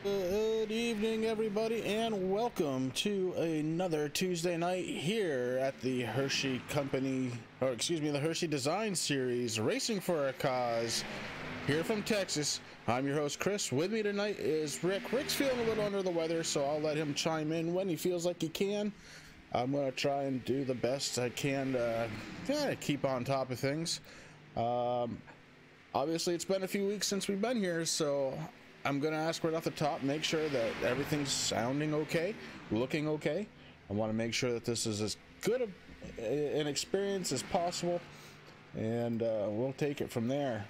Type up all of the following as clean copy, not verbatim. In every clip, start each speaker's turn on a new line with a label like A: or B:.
A: Good evening, everybody, and welcome to another Tuesday night here at the Hershey Company, or excuse me, the Hershey Design Series, Racing for a Cause, here from Texas. I'm your host, Chris. With me tonight is Rick. Rick's feeling a little under the weather, so I'll let him chime in when he feels like he can. I'm going to try and do the best I can to keep on top of things. Obviously, it's been a few weeks since we've been here, so I'm going to ask right off the top, make sure that everything's sounding okay, looking okay. I want to make sure that this is as good an experience as possible, and we'll take it from there.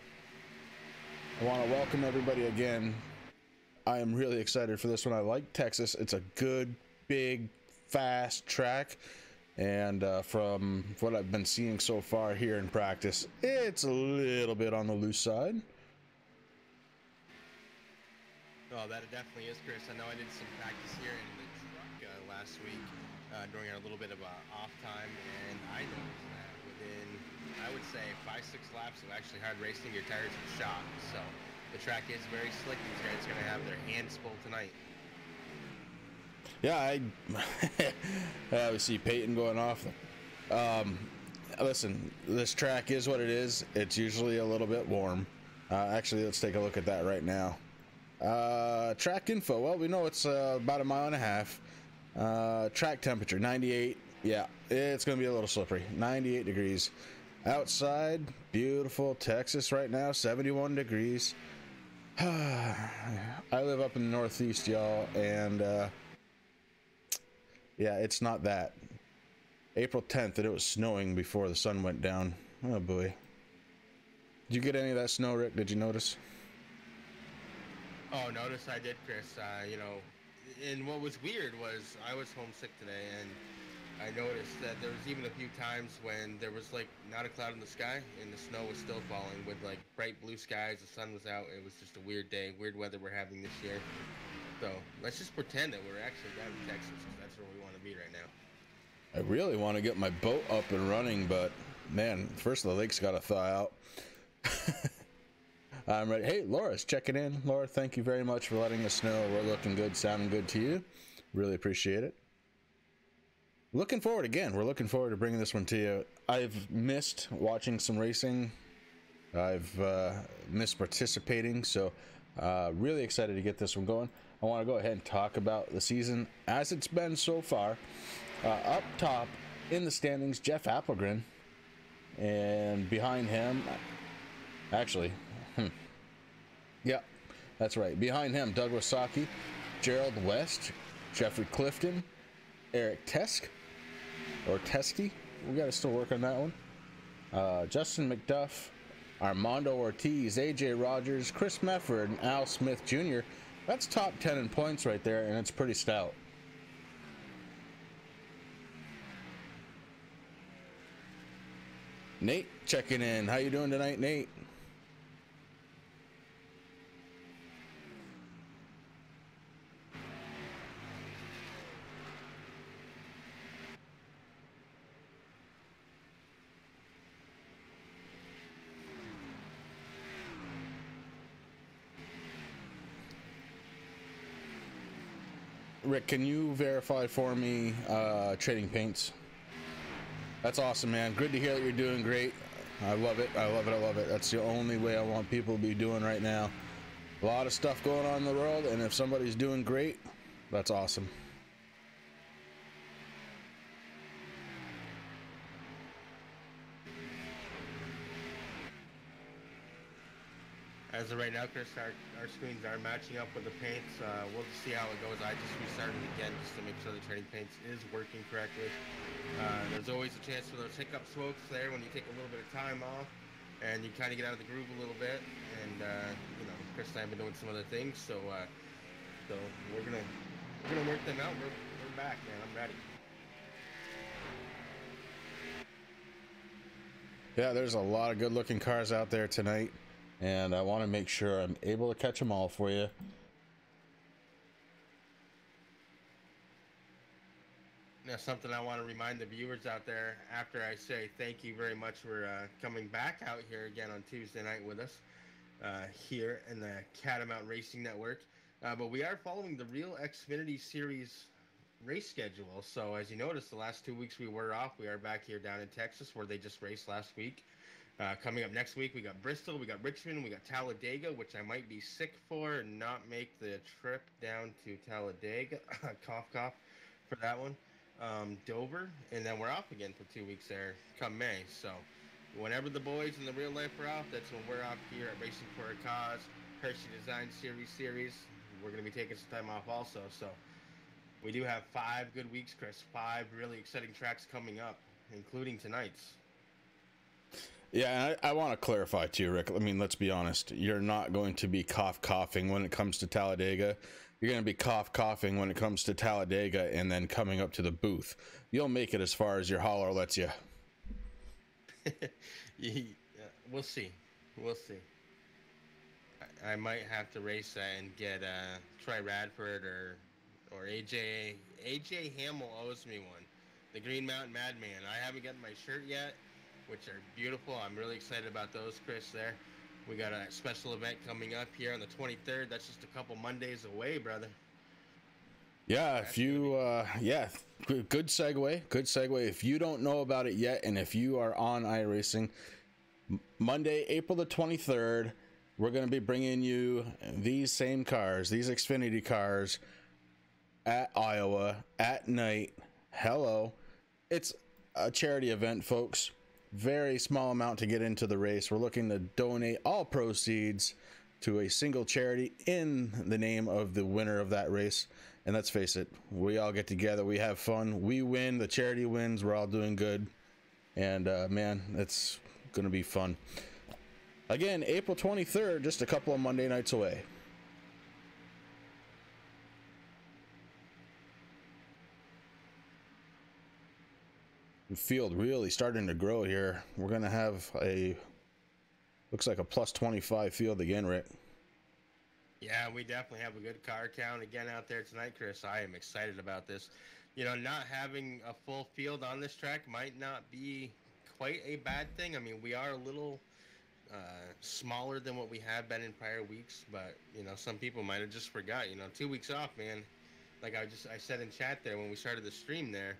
A: I want to welcome everybody again. I am really excited for this one. I like Texas. It's a good, big, fast track. And from what I've been seeing so far here in practice, it's a little bit on the loose side.
B: Oh, that definitely is, Chris. I know I did some practice here in the truck last week during a little bit of off time, and I noticed that within, I would say, 5-6 laps of actually hard racing, your tires are shot. So the track is very slick. These guys are going to have their hands full tonight.
A: Yeah, I see Peyton going off. Listen, this track is what it is. It's usually a little bit warm. Actually, let's take a look at that right now. Track info. Well, we know it's about 1.5 miles. Track temperature 98. Yeah, it's going to be a little slippery. 98 degrees. Outside, beautiful Texas right now, 71 degrees. I live up in the Northeast, y'all, and yeah, it's not that. April 10th, and it was snowing before the sun went down. Oh boy. Did you get any of that snow, Rick? Did you notice?
B: Oh, notice I did, Chris. And what was weird was I was homesick today, and I noticed that there was even a few times when there was like not a cloud in the sky, and the snow was still falling with like bright blue skies. The sun was out. It was just a weird day, weird weather we're having this year. So let's just pretend that we're actually down in Texas, because that's where we want to be right now.
A: I really want to get my boat up and running, but man, first the lake's got to thaw out. I'm ready. Hey, Laura's checking in. Laura, thank you very much for letting us know we're looking good, sounding good to you. Really appreciate it. Looking forward again. We're looking forward to bringing this one to you. I've missed watching some racing. I've missed participating, so really excited to get this one going. I want to go ahead and talk about the season as it's been so far. Up top in the standings, Jeff Applegren, and behind him, actually, yeah, that's right. Behind him, Doug Wasaki, Gerald West, Jeffrey Clifton, Eric Tesk, or Teskey. We got to still work on that one. Justin McDuff, Armando Ortiz, AJ Rogers, Chris Mefford, and Al Smith Jr. That's top 10 in points right there, and it's pretty stout. Nate checking in. How you doing tonight, Nate? Rick, can you verify for me Trading Paints? That's awesome, man. Good to hear that you're doing great. I love it. I love it. I love it. That's the only way I want people to be doing right now. A lot of stuff going on in the world, and if somebody's doing great, that's awesome.
B: As of right now, Chris, our screens are matching up with the paints. We'll just see how it goes. I just restarted again just to make sure the Trading Paints is working correctly. There's always a chance for those hiccup smokes there when you take a little bit of time off and you kind of get out of the groove a little bit. And Chris and I have been doing some other things, so we're gonna work them out. We're back, man. I'm ready.
A: Yeah, there's a lot of good-looking cars out there tonight, and I want to make sure I'm able to catch them all for you.
B: Now, something I want to remind the viewers out there after I say thank you very much for coming back out here again on Tuesday night with us here in the Catamount Racing Network. But we are following the Real Xfinity Series race schedule. So as you noticed, the last 2 weeks we were off. We are back here down in Texas where they just raced last week. Coming up next week, we got Bristol, we got Richmond, we got Talladega, which I might be sick for and not make the trip down to Talladega. Cough, cough for that one. Dover, and then we're off again for 2 weeks there come May. So whenever the boys in the real life are off, that's when we're off here at Racing for a Cause, Hershy Design Series. We're going to be taking some time off also. So we do have 5 good weeks, Chris. 5 really exciting tracks coming up, including tonight's.
A: Yeah, and I want to clarify too, Rick. I mean, let's be honest. You're not going to be coughing when it comes to Talladega. You're going to be coughing when it comes to Talladega and then coming up to the booth. You'll make it as far as your hauler lets you.
B: Yeah, we'll see. We'll see. I might have to race that and get Troy Radford or AJ Hamill owes me one. The Green Mountain Madman. I haven't gotten my shirt yet, which are beautiful. I'm really excited about those, Chris, there. We got a special event coming up here on the 23rd. That's just a couple Mondays away, brother.
A: Yeah, if you, good segue. Good segue. If you don't know about it yet, and if you are on iRacing, Monday, April the 23rd, we're going to be bringing you these same cars, these Xfinity cars, at Iowa at night. Hello. It's a charity event, folks. Very small amount to get into the race. We're looking to donate all proceeds to a single charity in the name of the winner of that race. And let's face it, we all get together, we have fun, we win, the charity wins, we're all doing good. And man, it's gonna be fun. Again, April 23rd, just a couple of Monday nights away. The field really starting to grow here. We're gonna have looks like a plus 25 field again, Rick.
B: Yeah, we definitely have a good car count again out there tonight, Chris. I am excited about this. You know, not having a full field on this track might not be quite a bad thing. I mean, we are a little smaller than what we have been in prior weeks, but you know, some people might have just forgot. 2 weeks off, man. Like I said in chat there when we started the stream there.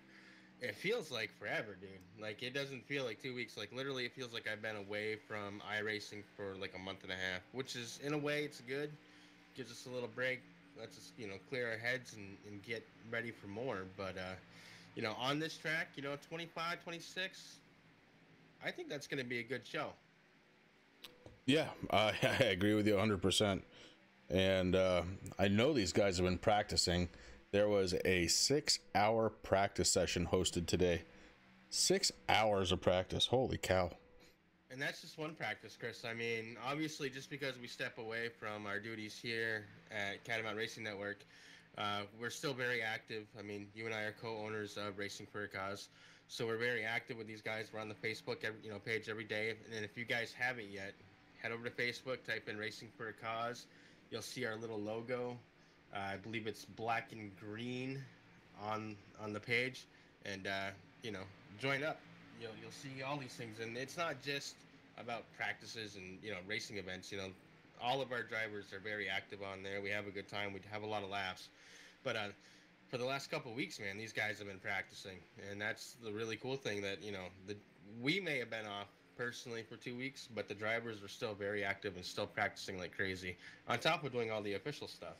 B: It feels like forever, dude. Like, it doesn't feel like 2 weeks. Like, literally, it feels like I've been away from iRacing for, like, a month and a half. Which is, in a way, it's good. Gives us a little break. Lets us, clear our heads and get ready for more. But, on this track, 25, 26, I think that's going to be a good show.
A: Yeah, I agree with you 100%. And I know these guys have been practicing. There was a 6-hour practice session hosted today. 6 hours of practice. Holy cow.
B: And that's just one practice, Chris. I mean, obviously, just because we step away from our duties here at Catamount Racing Network, we're still very active. I mean, you and I are co-owners of Racing for a Cause. So we're very active with these guys. We're on the Facebook page every day. And if you guys haven't yet, head over to Facebook, type in Racing for a Cause. You'll see our little logo. I believe it's black and green on the page, and join up. You'll see all these things, and it's not just about practices and racing events. All of our drivers are very active on there. We have a good time. We have a lot of laughs, but for the last couple of weeks, man, these guys have been practicing, and that's the really cool thing that we may have been off personally for 2 weeks, but the drivers are still very active and still practicing like crazy, on top of doing all the official stuff.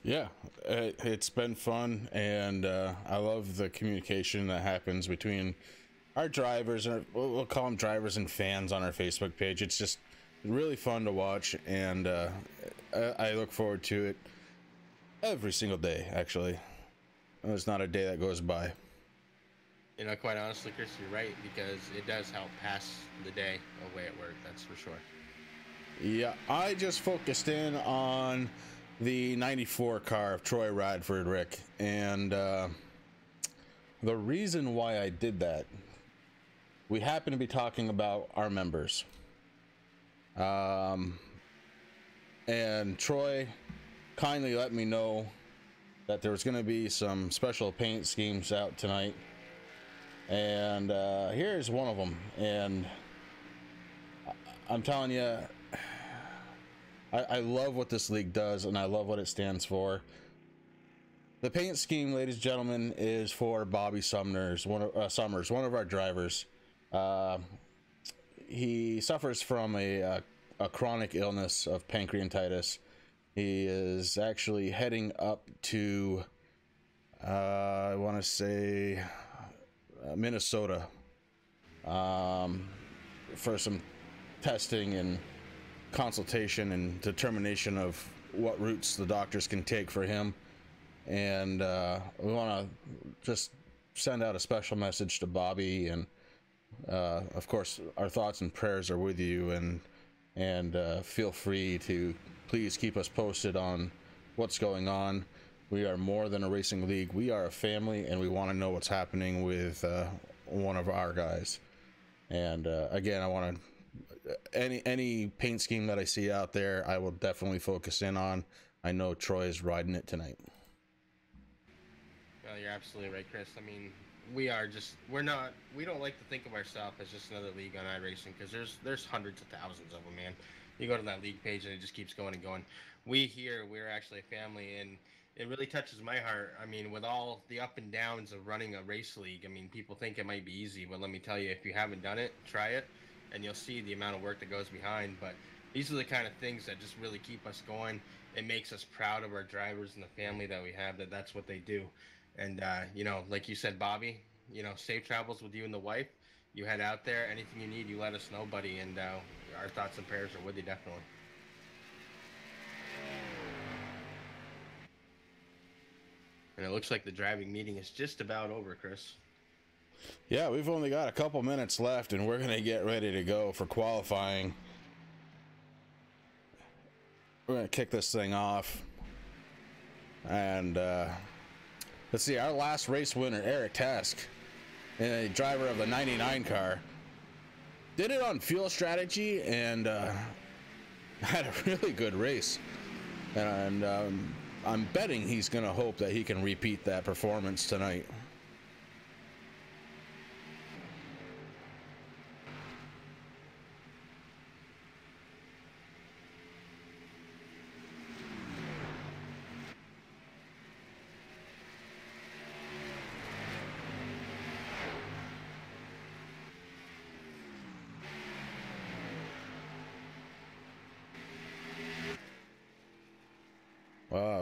A: Yeah, it's been fun, and I love the communication that happens between our drivers, and we'll call them drivers and fans on our Facebook page. It's just really fun to watch, and I look forward to it every single day, actually. There's not a day that goes by.
B: Quite honestly, Chris, you're right, because it does help pass the day away at work, that's for sure.
A: Yeah, I just focused in on the 94 car of Troy Radford, Rick, and the reason why I did that, we happen to be talking about our members, and Troy kindly let me know that there was going to be some special paint schemes out tonight, and here's one of them. And I'm telling you, I love what this league does, and I love what it stands for. The paint scheme, ladies and gentlemen, is for Bobby Summers, one of our drivers. He suffers from a chronic illness of pancreatitis. He is actually heading up to, I want to say, Minnesota, for some testing and consultation and determination of what routes the doctors can take for him. And we want to just send out a special message to Bobby, and of course our thoughts and prayers are with you, and feel free to please keep us posted on what's going on. We are more than a racing league. We are a family, and we want to know what's happening with one of our guys. And again, I want to, any paint scheme that I see out there, I will definitely focus in on. I know Troy is riding it tonight.
B: Well, you're absolutely right, Chris. I mean, we don't like to think of ourselves as just another league on iRacing, because there's hundreds of thousands of them, man. You go to that league page and it just keeps going and going. We're actually a family, and it really touches my heart. I mean, with all the up and downs of running a race league, I mean, people think it might be easy, but let me tell you, if you haven't done it, try it, and you'll see the amount of work that goes behind. But these are the kind of things that just really keep us going. It makes us proud of our drivers and the family that we have, that's what they do. And, you know, like you said, Bobby, you know, safe travels with you and the wife. You head out there. Anything you need, you let us know, buddy. And our thoughts and prayers are with you, definitely. And it looks like the driving meeting is just about over, Chris.
A: Yeah, we've only got a couple minutes left, and we're going to get ready to go for qualifying. We're going to kick this thing off. And let's see, our last race winner, Eric Task, a driver of the 99 car, did it on fuel strategy and had a really good race. And I'm betting he's going to hope that he can repeat that performance tonight.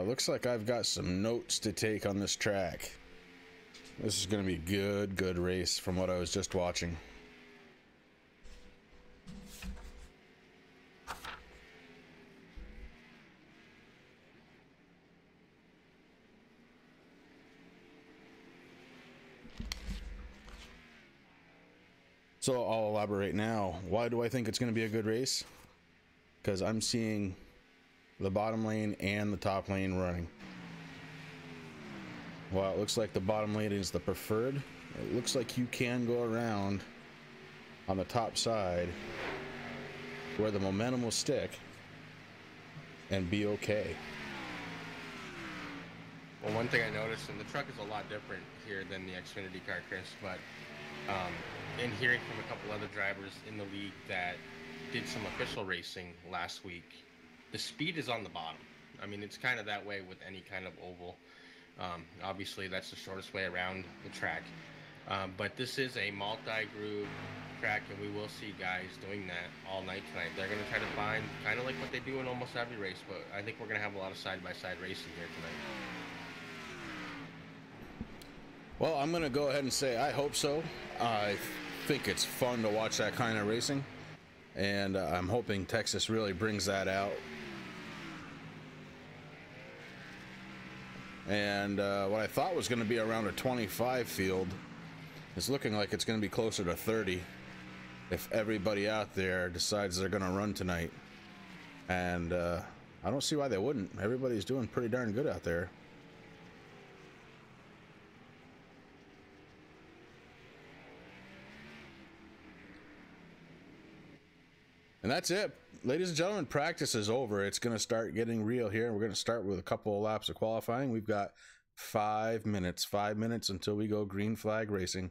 A: Looks like I've got some notes to take on this track. This is going to be good race from what I was just watching. So I'll elaborate now. Why do I think it's going to be a good race? Because I'm seeing the bottom lane and the top lane running. While it looks like the bottom lane is the preferred, it looks like you can go around on the top side where the momentum will stick and be okay.
B: Well, one thing I noticed, and the truck is a lot different here than the Xfinity car, Chris, but in hearing from a couple other drivers in the league that did some official racing last week, the speed is on the bottom. I mean, it's kind of that way with any kind of oval. Obviously, that's the shortest way around the track. But this is a multi-groove track, and we will see guys doing that all night tonight. They're going to try to find kind of like what they do in almost every race, but I think we're going to have a lot of side-by-side racing here tonight.
A: Well, I'm going to go ahead and say I hope so. I think it's fun to watch that kind of racing, and I'm hoping Texas really brings that out. And what I thought was going to be around a 25 field is looking like it's going to be closer to 30 if everybody out there decides they're going to run tonight. And I don't see why they wouldn't. Everybody's doing pretty darn good out there. And that's it. Ladies and gentlemen, practice is over. It's going to start getting real here. We're going to start with a couple of laps of qualifying. We've got 5 minutes until we go green flag racing.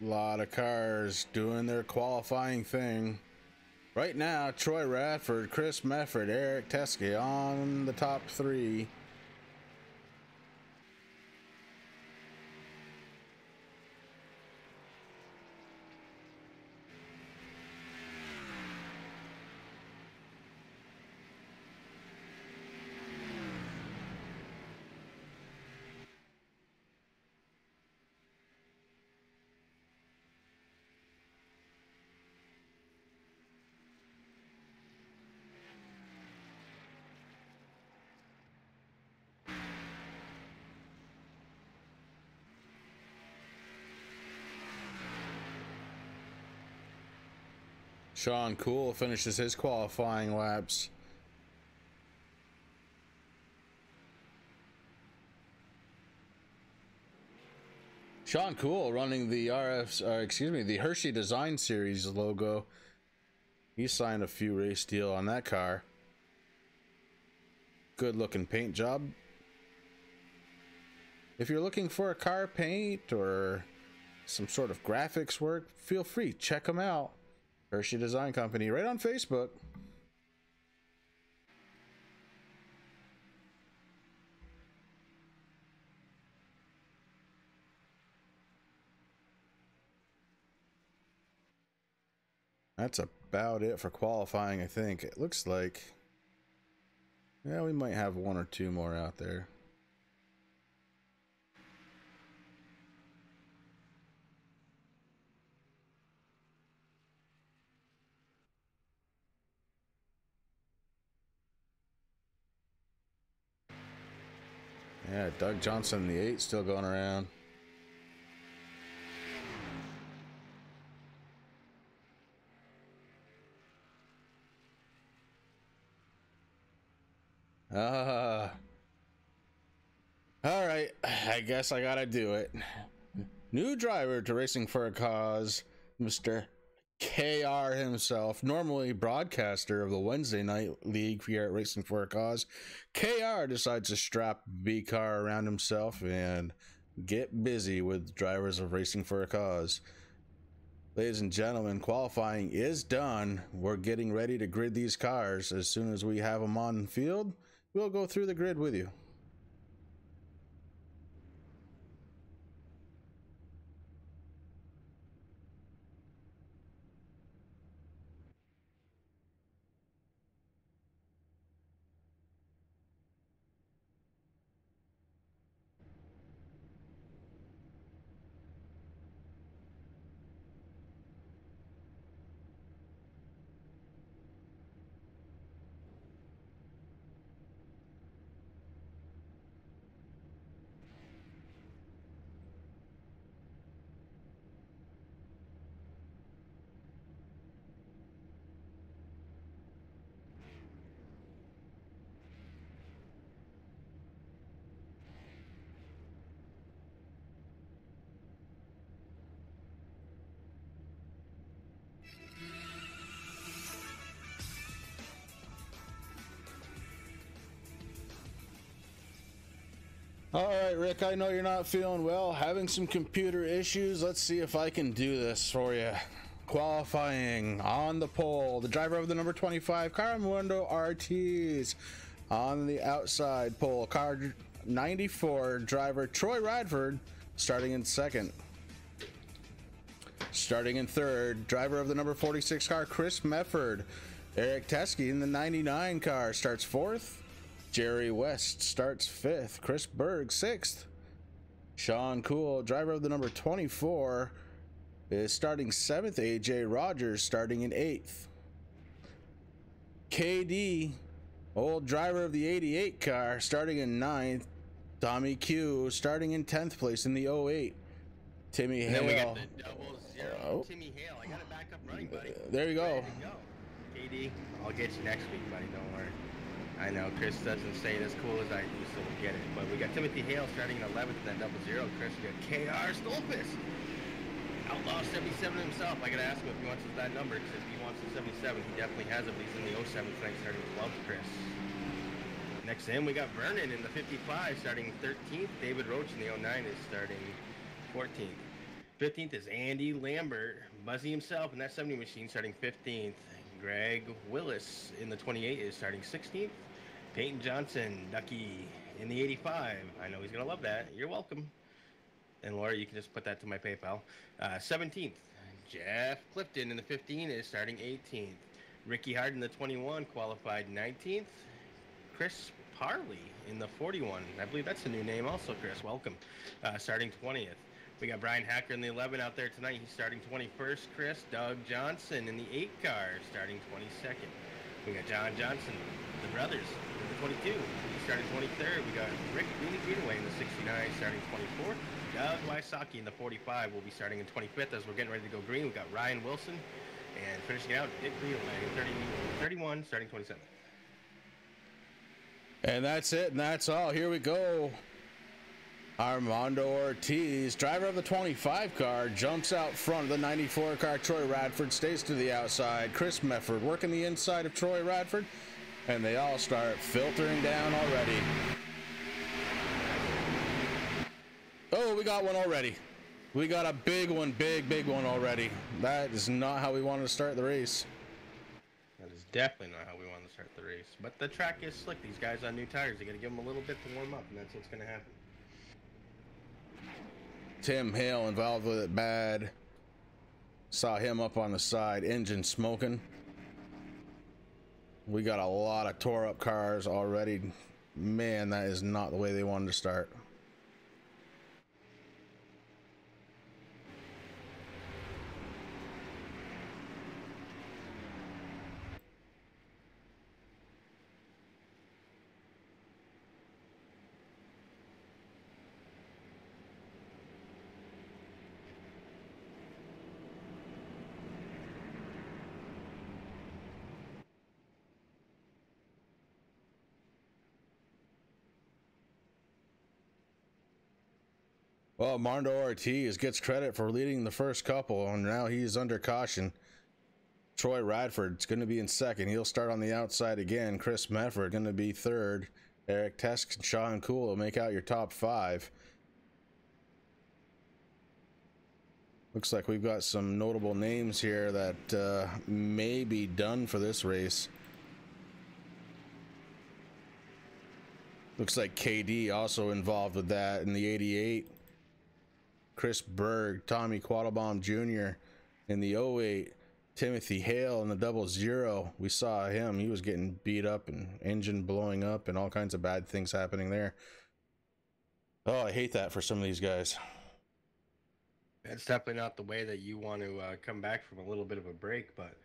A: A lot of cars doing their qualifying thing. Right now, Troy Radford, Chris Mefford, Eric Teskey on the top three. Sean Cool finishes his qualifying laps. Sean Cool running the the Hershey Design Series logo. He signed a few race deal on that car. Good looking paint job. If you're looking for a car paint or some sort of graphics work, feel free, check them out. Hershy Design Company, right on Facebook. That's about it for qualifying, I think. It looks like, yeah, we might have one or two more out there. Yeah, Doug Johnson, the 8, still going around. All right, I guess I gotta do it. New driver to Racing for a Cause, Mr. KR himself, normally broadcaster of the Wednesday night league here at Racing for a Cause. KR decides to strap B car around himself and get busy with drivers of Racing for a Cause. Ladies and gentlemen, qualifying is done. We're getting ready to grid these cars. As soon as we have them on the field, we'll go through the grid with you. All right, Rick, I know you're not feeling well, having some computer issues. Let's see if I can do this for you. Qualifying on the pole, the driver of the number 25 Caramundo RTs. On the outside pole, car 94 driver Troy Radford starting in second. Starting in third, driver of the number 46 car Chris Mefford. Eric Teskey in the 99 car starts fourth. Jerry West starts fifth. Chris Berg sixth. Sean Cool, driver of the number 24, is starting seventh. AJ Rogers starting in eighth. KD, old driver of the 88 car, starting in ninth. Tommy Q starting in 10th place in the 08. Timmy Hale.
B: Then we got the 00. Oh. Timmy Hale, I got it back up running, buddy.
A: There you go.
B: KD, I'll get you next week, buddy. Don't worry. I know Chris doesn't say it as cool as I do, so we'll get it. But we got Timothy Hale starting in 11th and then 00. Chris, we got KR Stolpis. Outlaw 77 himself. I gotta ask him if he wants that number, because if he wants the 77, he definitely has it, but he's in the 07 tonight starting 12th, Chris. Next in, we got Vernon in the 55 starting 13th. David Roach in the 09 is starting 14th. 15th is Andy Lambert, Buzzy himself in that 70 machine, starting 15th. Greg Willis in the 28 is starting 16th. Peyton Johnson, Ducky in the 85. I know he's going to love that. You're welcome. And Laura, you can just put that to my PayPal. 17th, Jeff Clifton in the 15 is starting 18th. Ricky Hard in the 21 qualified 19th. Chris Parley in the 41. I believe that's a new name also, Chris. Welcome. Starting 20th. We got Brian Hacker in the 11 out there tonight. He's starting 21st. Chris. Doug Johnson in the 8 car starting 22nd. We got John Johnson, the brothers, in the 22. He's starting 23rd. We got Rick Greenaway in the 69 starting 24th. Doug Wysocki in the 45 will be starting in 25th as we're getting ready to go green. We got Ryan Wilson and finishing out Dick Greenaway in 31 starting 27th.
A: And that's it, and that's all. Here we go. Armando Ortiz, driver of the 25 car, jumps out front of the 94 car. Troy Radford stays to the outside. Chris Mefford working the inside of Troy Radford, and they all start filtering down already. Oh, we got one already. We got a big one, big one already. That is not how we wanted to start the race.
B: That is definitely not how we wanted to start the race. But the track is slick. These guys on new tires, they got to give them a little bit to warm up, and that's what's going to happen.
A: Tim Hale involved with it bad. Saw him up on the side, engine smoking. We got a lot of tore up cars already. Man, that is not the way they wanted to start. Well, Armando Ortiz gets credit for leading the first couple, and now he's under caution. Troy Radford's going to be in second. He'll start on the outside again. Chris Mefford going to be third. Eric Tesk and Sean Cool will make out your top 5. Looks like we've got some notable names here that may be done for this race. Looks like KD also involved with that in the 88. Chris Berg, Tommy Quattlebaum Jr. in the 08. Timothy Hale in the 00. We saw him. He was getting beat up and engine blowing up and all kinds of bad things happening there. Oh, I hate that for some of these guys.
B: That's definitely not the way that you want to come back from a little bit of a break, but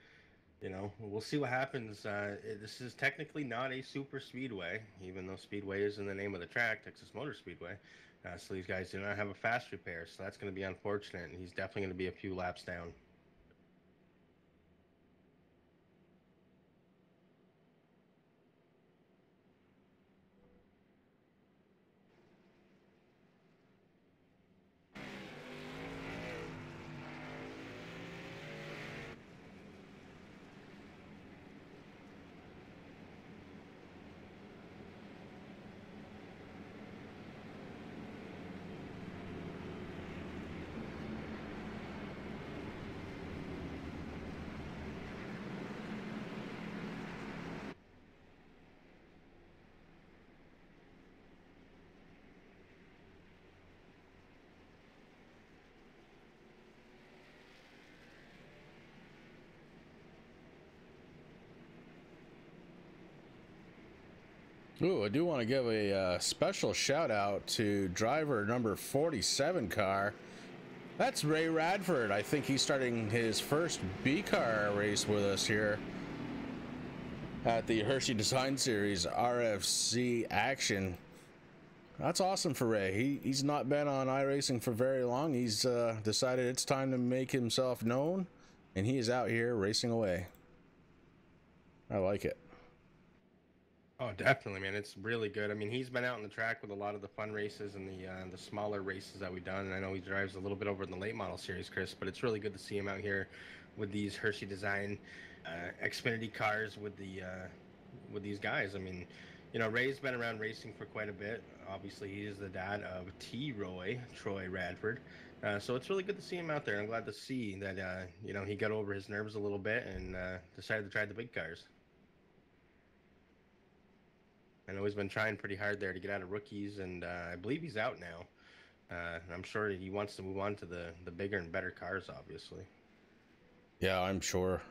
B: you know, we'll see what happens. This is technically not a super speedway, even though Speedway is in the name of the track, Texas Motor Speedway. So these guys do not have a fast repair, so that's going to be unfortunate, and he's definitely going to be a few laps down.
A: Ooh, I do want to give a special shout out to driver number 47 car. That's Ray Radford. I think he's starting his first B car race with us here at the Hershey Design Series RFC action. That's awesome for Ray. He's not been on iRacing for very long. He's decided it's time to make himself known, and he is out here racing away. I like it.
B: Oh, definitely, man. It's really good. I mean, he's been out on the track with a lot of the fun races and the smaller races that we've done. And I know he drives a little bit over in the late model series, Chris, but it's really good to see him out here with these Hershey Design Xfinity cars with these guys. I mean, you know, Ray's been around racing for quite a bit. Obviously, he is the dad of T. Roy, Troy Radford. So it's really good to see him out there. I'm glad to see that he got over his nerves a little bit and decided to try the big cars. I know he's been trying pretty hard there to get out of rookies, and I believe he's out now. I'm sure he wants to move on to the bigger and better cars, obviously.
A: Yeah, I'm sure.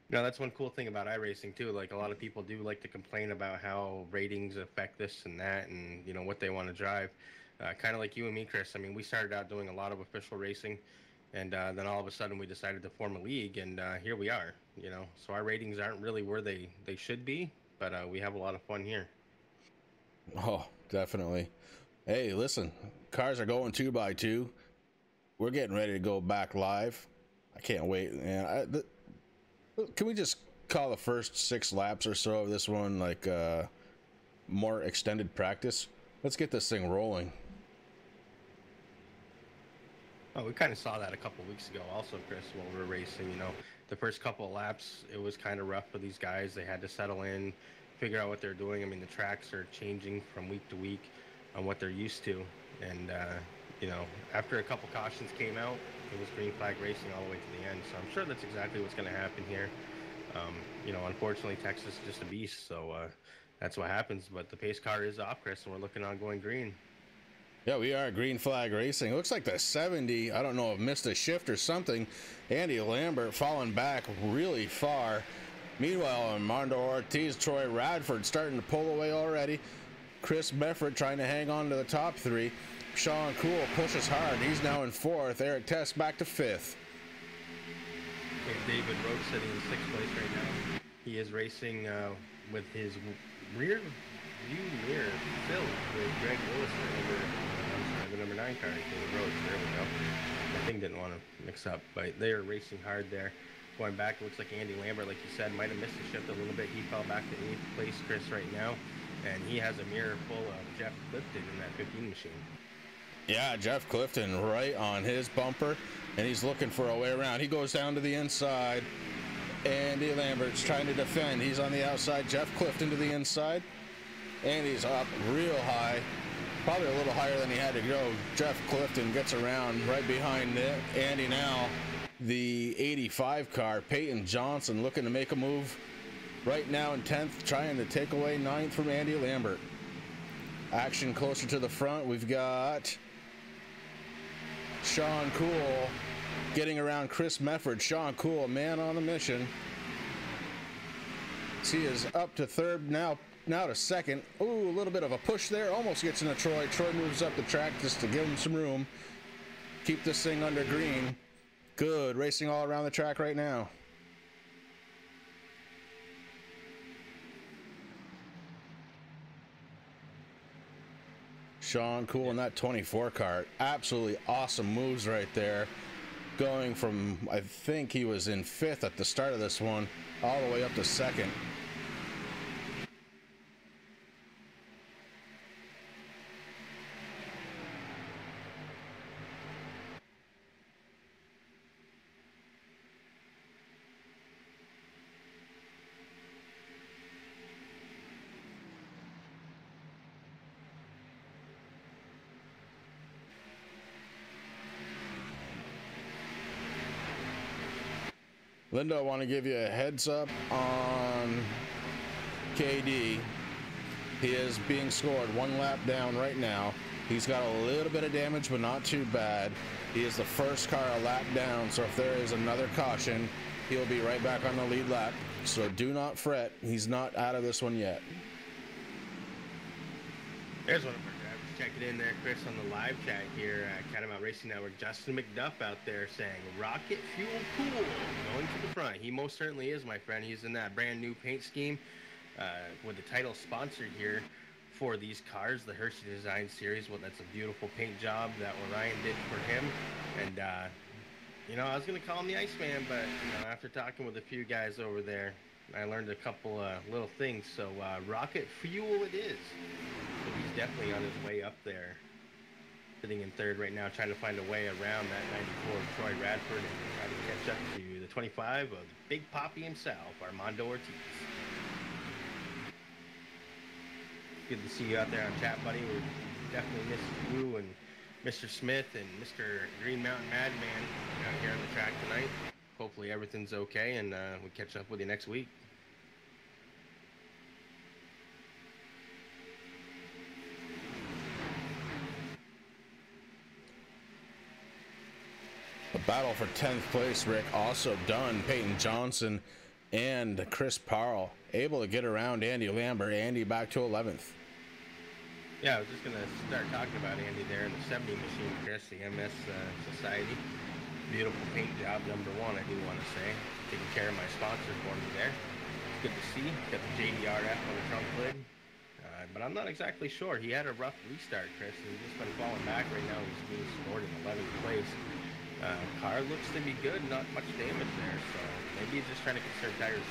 B: That's one cool thing about iRacing too. Like, a lot of people do like to complain about how ratings affect this and that, and what they want to drive. Kind of like you and me, Chris. I mean, we started out doing a lot of official racing, and then all of a sudden we decided to form a league, and here we are. So our ratings aren't really where they should be, but we have a lot of fun here.
A: Oh, definitely. Hey, listen, cars are going 2x2. We're getting ready to go back live. I can't wait, man. Can we just call the first 6 laps or so of this one like more extended practice? Let's get this thing rolling.
B: Oh, we kind of saw that a couple weeks ago also, Chris, when we were racing. The first couple of laps, it was kind of rough for these guys. They had to settle in, figure out what they're doing. I mean, the tracks are changing from week to week on what they're used to. And, after a couple cautions came out, it was green flag racing all the way to the end. So I'm sure that's exactly what's going to happen here. Unfortunately, Texas is just a beast. So that's what happens. But the pace car is off, Chris, and we're looking on going green.
A: Yeah, we are green flag racing. It looks like the 70, I don't know, if missed a shift or something. Andy Lambert falling back really far. Meanwhile, Armando Ortiz, Troy Radford starting to pull away already. Chris Mefford trying to hang on to the top 3. Sean Cool pushes hard. He's now in 4th. Eric Tess back to 5th.
B: And David Roach sitting in 6th place right now. He is racing with his rear view mirror filled with Greg Willis the number 9 car, David Roach. There we go. The thing didn't want to mix up, but they are racing hard there. Going back, it looks like Andy Lambert, like you said, might have missed the shift a little bit. He fell back to 8th place, Chris, right now. And he has a mirror full of Jeff Clifton in that 15 machine.
A: Yeah, Jeff Clifton right on his bumper, and he's looking for a way around. He goes down to the inside. Andy Lambert's trying to defend. He's on the outside. Jeff Clifton to the inside. Andy's up real high, probably a little higher than he had to go. Jeff Clifton gets around right behind Andy now. The 85 car, Peyton Johnson, looking to make a move right now in 10th, trying to take away 9th from Andy Lambert. Action closer to the front. We've got Sean Cool getting around Chris Mefford. Sean Cool, man on the mission. He is up to 3rd now to 2nd. Ooh, a little bit of a push there. Almost gets into Troy. Troy moves up the track just to give him some room. Keep this thing under green. Good racing all around the track right now. Sean Cool in that 24 car. Absolutely awesome moves right there. Going from, I think he was in 5th at the start of this one, all the way up to 2nd. Linda, I want to give you a heads up on KD. He is being scored 1 lap down right now. He's got a little bit of damage, but not too bad. He is the first car a lap down, so if there is another caution, he'll be right back on the lead lap. So do not fret. He's not out of this one yet.
B: There's one of our drivers checking in there, Chris, on the live chat here at Catamount Racing Network. Justin McDuff out there saying, "Rocket Fuel Cool," going to the front. He most certainly is, my friend. He's in that brand new paint scheme with the title sponsored here for these cars, the Hershy Design Series. Well, that's a beautiful paint job that Orion did for him. And, I was going to call him the Iceman, but, after talking with a few guys over there, I learned a couple little things. So, Rocket Fuel it is. So he's definitely on his way up there. Sitting in 3rd right now, trying to find a way around that 94 Troy Radford and try to catch up to the 25 of Big Papi himself, Armando Ortiz. Good to see you out there on chat, buddy. We definitely missed you and Mr. Smith and Mr. Green Mountain Madman out here on the track tonight. Hopefully everything's okay, and we'll catch up with you next week.
A: The battle for 10th place, Rick, also done. Peyton Johnson and Chris Parle able to get around Andy Lambert. Andy back to 11th.
B: Yeah, I was just going to start talking about Andy there in the 70 machine, Chris, the MS Society. Beautiful paint job, number one, I do want to say. Taking care of my sponsor for me there. It's good to see. Got the JDRF on the trunk lid. But I'm not exactly sure. He had a rough restart, Chris. He's just been falling back right now. He's being scored in 11th place. Car looks to be good, not much damage there. So maybe he's just trying to conserve tires.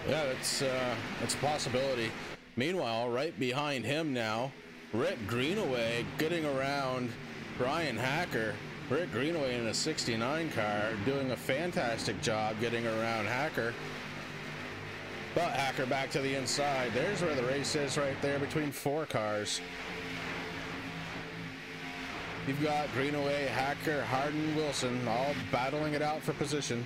A: Yeah, it's a possibility. Meanwhile, right behind him now, Rick Greenaway getting around Brian Hacker. Rick Greenaway in a 69 car doing a fantastic job getting around Hacker. But Hacker back to the inside. There's where the race is right there between 4 cars. You've got Greenaway, Hacker, Hardin, Wilson all battling it out for position.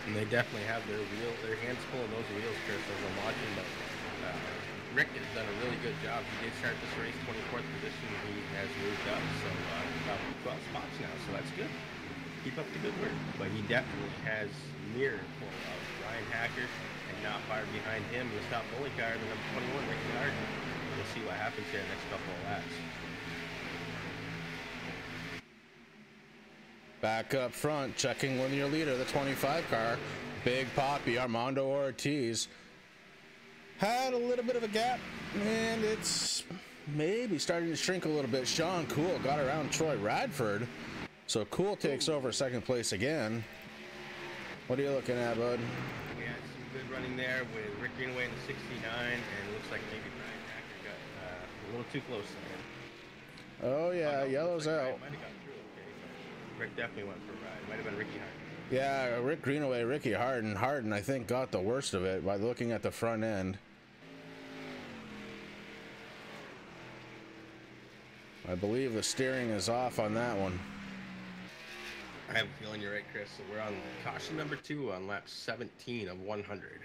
B: And they definitely have their hands full of those wheels, Chris, as I'm watching. But Rick has done a really good job. He did start this race 24th position. He has moved up, so about 12 spots now, so that's good. Keep up the good work. But he definitely has mirror full of Ryan Hacker, and not far behind him, the stop bully car, the number 21, Ricky Hardin. We'll see what happens here in the next couple of laps.
A: Back up front, checking with your leader, the 25 car, Big Poppy, Armando Ortiz. Had a little bit of a gap, and it's maybe starting to shrink a little bit. Sean Cool got around Troy Radford, so Cool takes over second place again. What are you looking at, bud?
B: We had some good running there with Rick Greenaway in the 69, and it looks like maybe Brian Hacker got a little too close there.
A: Oh yeah, yellow's out.
B: Might have got through okay, but Rick definitely went for a ride. Might have been Ricky Hardin.
A: Yeah, Rick Greenaway, Ricky Hardin. Hardin, I think, got the worst of it by looking at the front end. I believe the steering is off on that one.
B: I have a feeling you're right, Chris. So we're on caution number 2 on lap 17 of 100.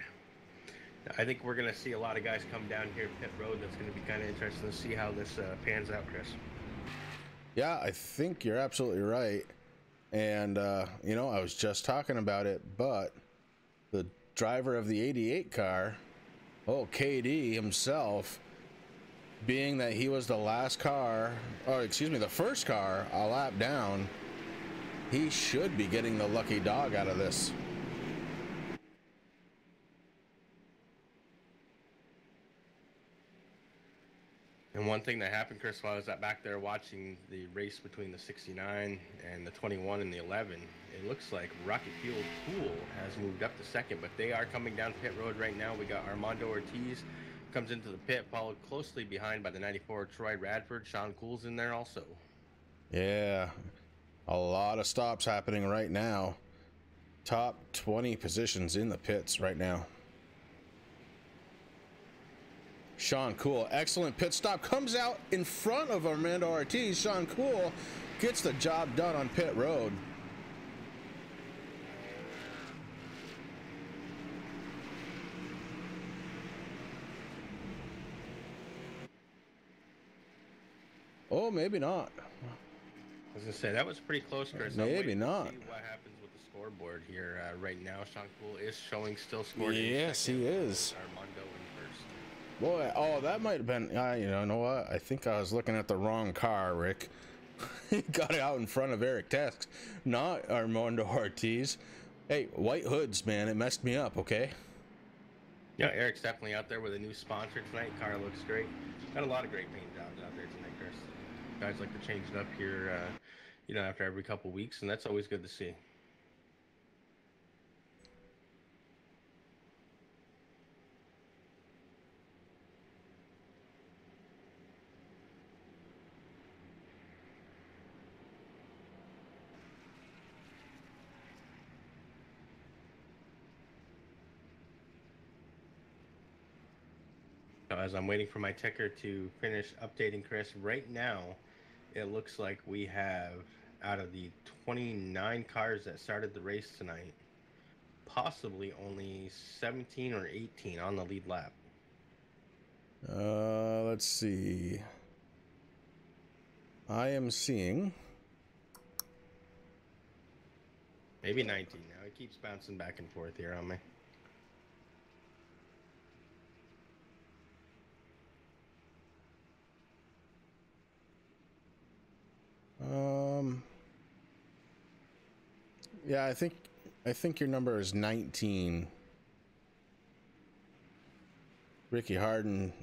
B: I think we're going to see a lot of guys come down here pit road. That's going to be kind of interesting to see how this pans out, Chris.
A: Yeah, I think you're absolutely right. And, you know, I was just talking about it, but the driver of the 88 car, KD himself, being that he was the last car, or excuse me, the first car a lap down, he should be getting the lucky dog out of this.
B: And one thing that happened, Chris, while I was back there watching the race between the 69 and the 21 and the 11, it looks like Rocket Fuel Pool has moved up to second, but they are coming down pit road right now. We got Armando Ortiz comes into the pit, followed closely behind by the 94 Troy Radford. Sean Cool's in there also.
A: Yeah, a lot of stops happening right now. Top 20 positions in the pits right now. Sean Cool, excellent pit stop, comes out in front of Armando Ortiz. Sean Cool gets the job done on pit road. Oh, maybe not.
B: I was going to say, that was pretty close, Chris.
A: Maybe not.
B: See what happens with the scoreboard here right now. Sean Cool is showing still scored.
A: Yes, he is.
B: Armando in first.
A: Boy, oh, that might have been, you know what? I think I was looking at the wrong car, Rick. He got it out in front of Eric Tex, not Armando Ortiz. Hey, white hoods, man, it messed me up, okay?
B: Yeah, Eric's definitely out there with a new sponsor tonight. Car looks great. Got a lot of great paint jobs out there tonight, Chris. Guys like to change it up here, you know, after every couple weeks, and that's always good to see. So as I'm waiting for my ticker to finish updating, Chris, right now it looks like we have, out of the 29 cars that started the race tonight, possibly only 17 or 18 on the lead lap.
A: Let's see. I am seeing
B: maybe 19 now. It keeps bouncing back and forth here on me.
A: Yeah, I think your number is 19. Ricky Harden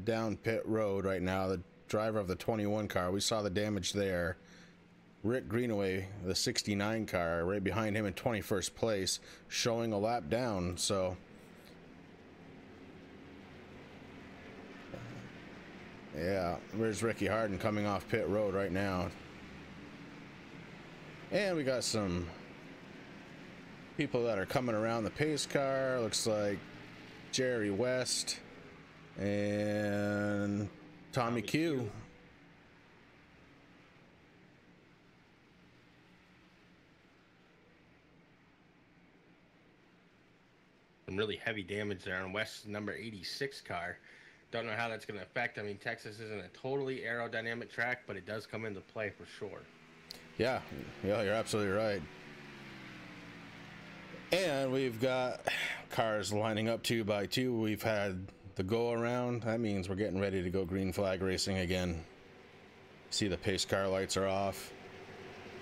A: down pit road right now, the driver of the 21 car. We saw the damage there. Rick Greenaway, the 69 car, right behind him in 21st place, showing a lap down. So yeah, where's Ricky Harden coming off pit road right now? And we got some people that are coming around the pace car. Looks like Jerry West and Tommy Q.
B: Some really heavy damage there on West's number 86 car. Don't know how that's going to affect. I mean, Texas isn't a totally aerodynamic track, but it does come into play for sure.
A: Yeah, you're absolutely right. And we've got cars lining up 2 by 2. We've had the go around. That means we're getting ready to go green flag racing again. See, the pace car lights are off.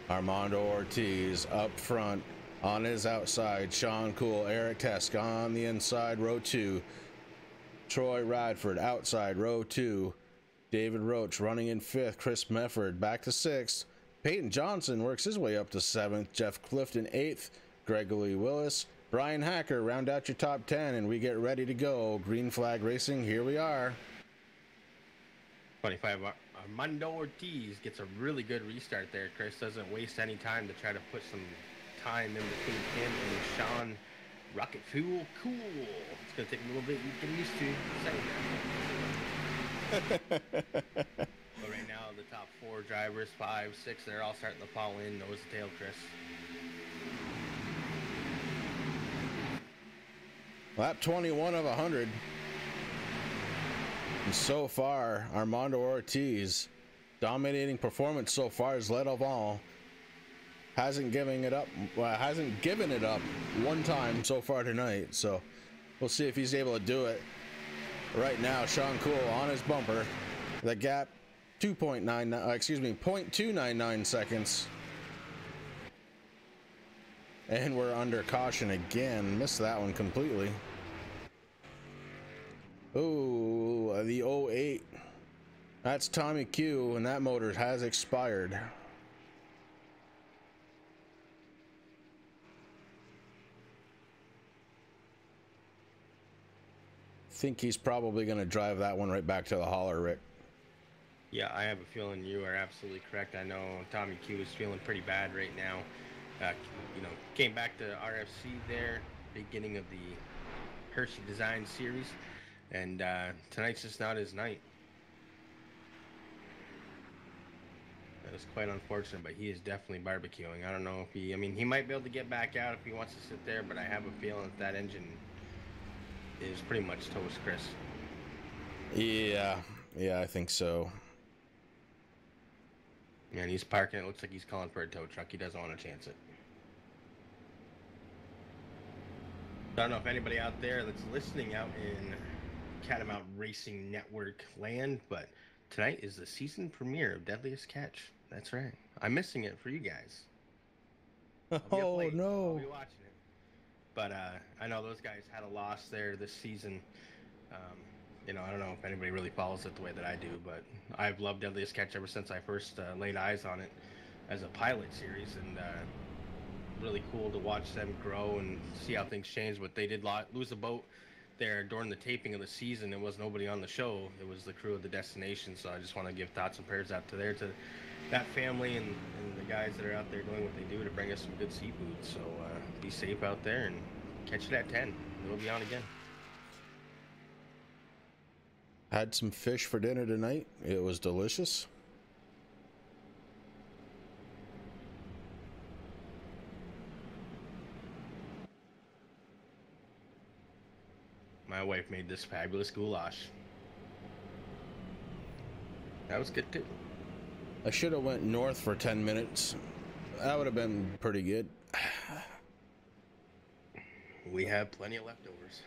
A: Armando Ortiz up front. On his outside, Sean Cool, Eric Tesk on the inside, row 2. Troy Radford outside, row 2. David Roach running in 5th. Chris Mefford back to 6th. Peyton Johnson works his way up to 7th. Jeff Clifton 8th. Gregory Willis. Brian Hacker round out your top 10, and we get ready to go. Green flag racing, here we are.
B: 25, Armando Ortiz gets a really good restart there. Chris doesn't waste any time to try to put some time in between him and Sean Rocket Fuel Cool. It's going to take a little bit to get used to. But right now, the top 4 drivers, 5, 6, they're all starting to fall in nose to tail, Chris.
A: Lap 21 of 100. And so far, Armando Ortiz, dominating performance so far, has led of all. Hasn't given it up one time so far tonight. So we'll see if he's able to do it. Right now, Sean Cool on his bumper. The gap 0.299 seconds. And we're under caution again. Missed that one completely. Oh, the 08. That's Tommy Q, and that motor has expired. Think he's probably going to drive that one right back to the hauler, Rick.
B: Yeah, I have a feeling you are absolutely correct. I know Tommy Q is feeling pretty bad right now. Came back to RFC there, beginning of the Hershy Design Series, and tonight's just not his night. That is quite unfortunate, but he is definitely barbecuing. I don't know if he might be able to get back out if he wants to sit there, but I have a feeling that engine is pretty much toast, Chris.
A: Yeah, I think so.
B: And he's parking. It looks like he's calling for a tow truck. He doesn't want to chance it. I don't know if anybody out there that's listening out in Catamount Racing Network land, but tonight is the season premiere of Deadliest Catch. That's right. I'm missing it for you guys.
A: Oh, no.
B: I'll be watching it. But I know those guys had a loss there this season. I don't know if anybody really follows it the way that I do, but I've loved Deadliest Catch ever since I first laid eyes on it as a pilot series, and really cool to watch them grow and see how things change. But they did lose a boat there during the taping of the season. There was nobody on the show. It was the crew of the destination. So I just want to give thoughts and prayers out to that family and the guys that are out there doing what they do to bring us some good seafood. So be safe out there and catch it at 10. We'll be on again.
A: Had some fish for dinner tonight. It was delicious.
B: My wife made this fabulous goulash. That was good too.
A: I should have went north for 10 minutes. That would have been pretty good.
B: We have plenty of leftovers.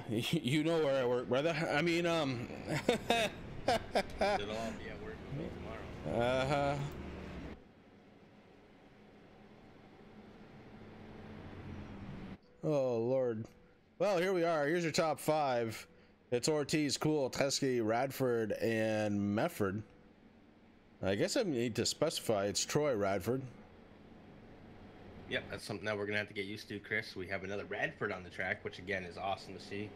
A: You know where I work, brother. I mean,
B: It'll all be at work with me tomorrow.
A: Uh-huh. Oh, Lord. Well, here we are. Here's your top 5. It's Ortiz, Cool, Teskey, Radford, and Mefford. I guess I need to specify it's Troy Radford.
B: Yep, that's something that we're going to have to get used to, Chris. We have another Radford on the track, which, again, is awesome to see.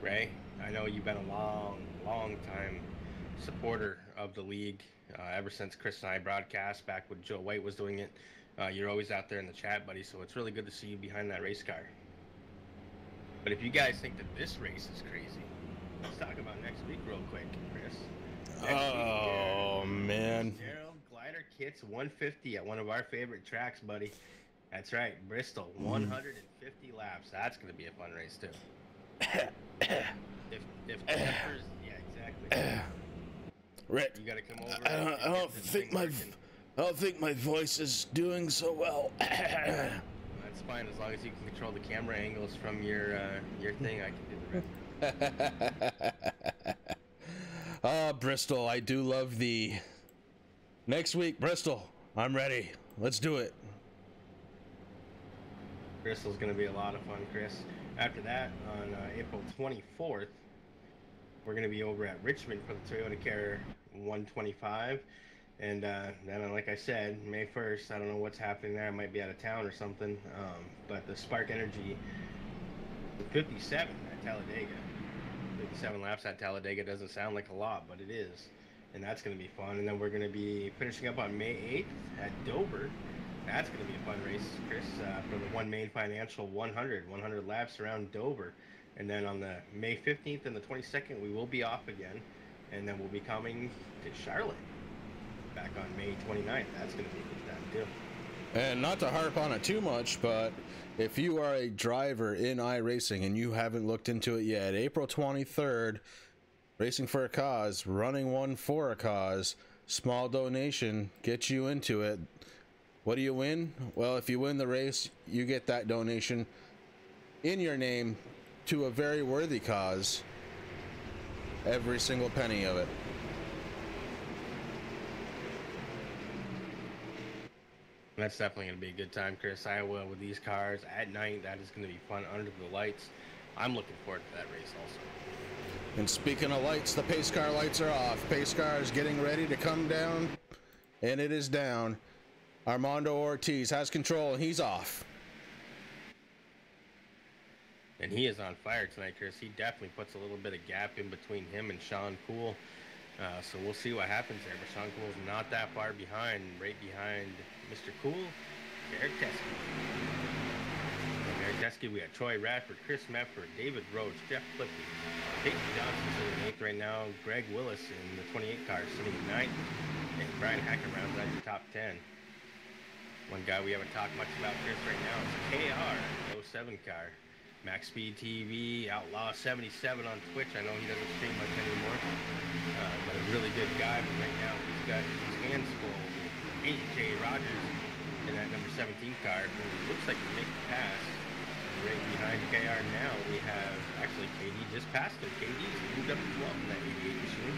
B: Ray, I know you've been a long time supporter of the league ever since Chris and I broadcast back when Joe White was doing it. You're always out there in the chat, buddy, so it's really good to see you behind that race car. But if you guys think that this race is crazy, let's talk about next week real quick, Chris.
A: Man.
B: Gerald Glider Kits 150 at one of our favorite tracks, buddy. That's right, Bristol, 150 laps. That's going to be a fun race, too. if Peppers, yeah, exactly.
A: Rick,
B: You got to come over.
A: I don't think my voice is doing so well.
B: That's fine, as long as you can control the camera angles from your thing. I can do the rest.
A: Bristol, I do love thee. Next week, Bristol, I'm ready. Let's do it.
B: Bristol's going to be a lot of fun, Chris. After that, on April 24th, we're going to be over at Richmond for the Toyota Care 125. And then, like I said, May 1st, I don't know what's happening there. I might be out of town or something. But the Spark Energy 57 at Talladega. 57 laps at Talladega doesn't sound like a lot, but it is. And that's going to be fun. And then we're going to be finishing up on May 8th at Dover. That's going to be a fun race, Chris, for the One Main Financial 100 laps around Dover. And then on the May 15th and the 22nd, we will be off again. And then we'll be coming to Charlotte back on May 29th. That's going to be a good time, too.
A: And not to harp on it too much, but if you are a driver in iRacing and you haven't looked into it yet, April 23rd, Racing for a Cause, running one for a cause, small donation, gets you into it. What do you win? Well, if you win the race, you get that donation in your name to a very worthy cause. Every single penny of it.
B: That's definitely going to be a good time, Chris. Iowa with these cars at night. That is going to be fun under the lights. I'm looking forward to that race also.
A: And speaking of lights, the pace car lights are off. Pace car is getting ready to come down, and it is down. Armando Ortiz has control, and he's off.
B: And he is on fire tonight, Chris. He definitely puts a little bit of gap in between him and Sean Poole. So we'll see what happens there. But Sean Poole's not that far behind. Right behind Mr. Cool, Eric Teskey. From Eric Teskey, we got Troy Radford, Chris Mefford, David Roach, Jeff Flippy, Peyton Johnson sitting in 8th right now, Greg Willis in the 28 car sitting in 9th, and Brian Hacker rounds out your top 10. One guy we haven't talked much about, Chris, right now is KR, 07 car. Max Speed TV, Outlaw 77 on Twitch. I know he doesn't stream much anymore, but a really good guy. But right now he's got his hands full with AJ Rogers in that number 17 car. Who looks like he's making a pass. Right behind KR now, we have actually KD just passed him. KD's moved up to 12 in that 88 machine.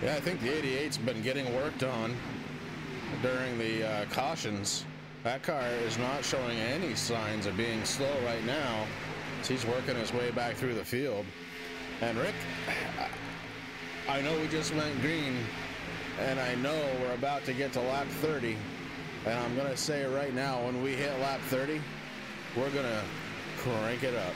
A: Yeah, I think the 88's been getting worked on during the cautions. That car is not showing any signs of being slow right now. So he's working his way back through the field. And Rick, I know we just went green, and I know we're about to get to lap 30. And I'm going to say right now, when we hit lap 30, we're going to crank it up.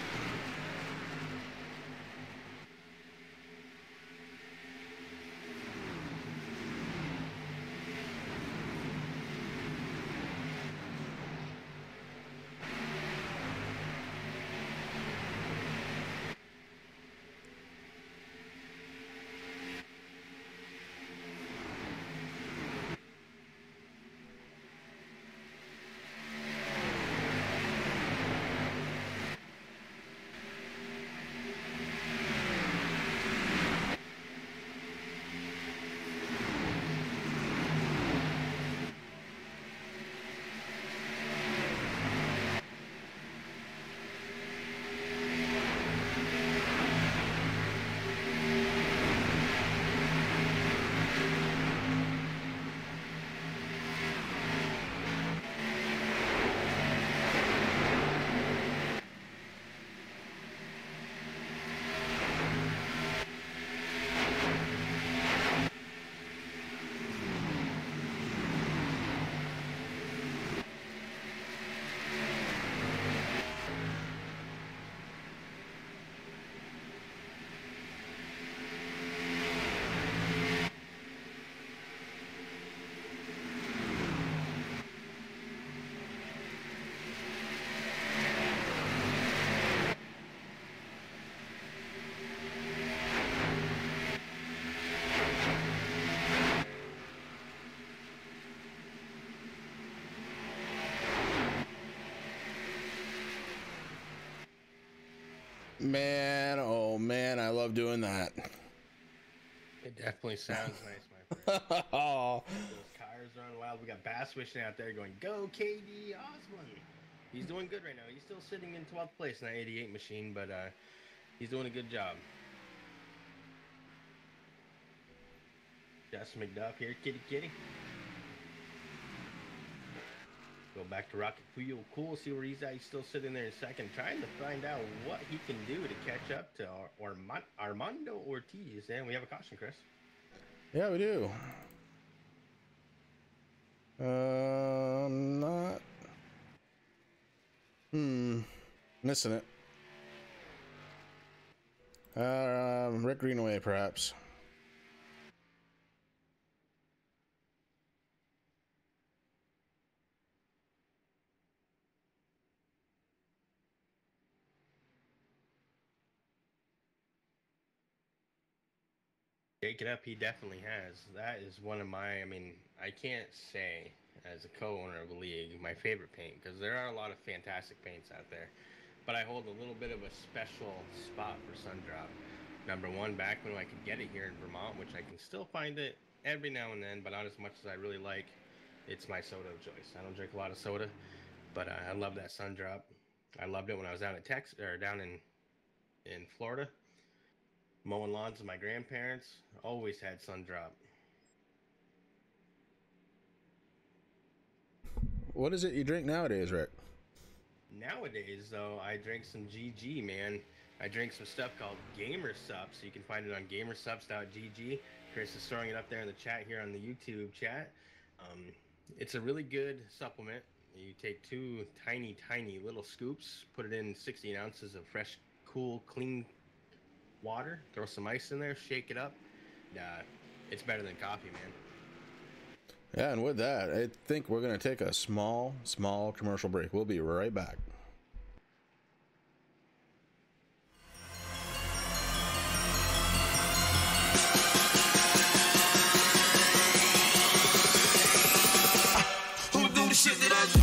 A: Man, oh man, I love doing that.
B: It definitely sounds nice, my friend. Those cars run wild. We got Bass Wishing out there going, go KD Osmond. He's doing good right now. He's still sitting in 12th place in that 88 machine, but he's doing a good job. Justin McDuff here, kitty. Go back to Rocket Fuel Cool, see where he's at. He's still sitting there in second, trying to find out what he can do to catch up to Armando Ortiz. And we have a caution, Chris.
A: Yeah, we do. Not. Missing it. Rick Greenaway, perhaps.
B: Shake it up, he definitely has. That is one of my, I can't say as a co-owner of the league, my favorite paint, because there are a lot of fantastic paints out there. But I hold a little bit of a special spot for Sundrop. Number one, back when I could get it here in Vermont, which I can still find it every now and then, but not as much as I really like. It's my soda of choice. I don't drink a lot of soda, but I love that Sundrop. I loved it when I was down in Texas, or down in Florida. Mowing lawns with my grandparents, always had Sundrop.
A: What is it you drink nowadays, Rick?
B: Nowadays, though, I drink some GG, man. I drink some stuff called Gamer Subs. You can find it on gamersubs.gg. Chris is throwing it up there in the chat here on the YouTube chat. It's a really good supplement. You take 2 tiny little scoops, put it in 16 ounces of fresh, cool, clean water, throw some ice in there, shake it up. It's better than coffee, man.
A: Yeah, and with that, I think we're going to take a small commercial break. We'll be right back.
C: Who do the shit that I do?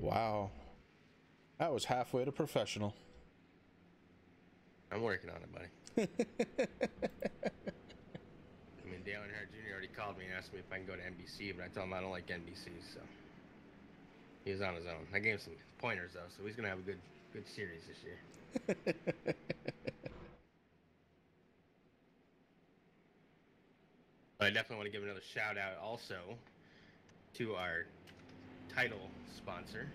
A: Wow. That was halfway to professional.
B: I'm working on it, buddy. Dale Earnhardt Jr. already called me and asked me if I can go to NBC, but I told him I don't like NBC, so he was on his own. I gave him some pointers, though, so he's going to have a good series this year. But I definitely want to give another shout-out also to our title sponsor.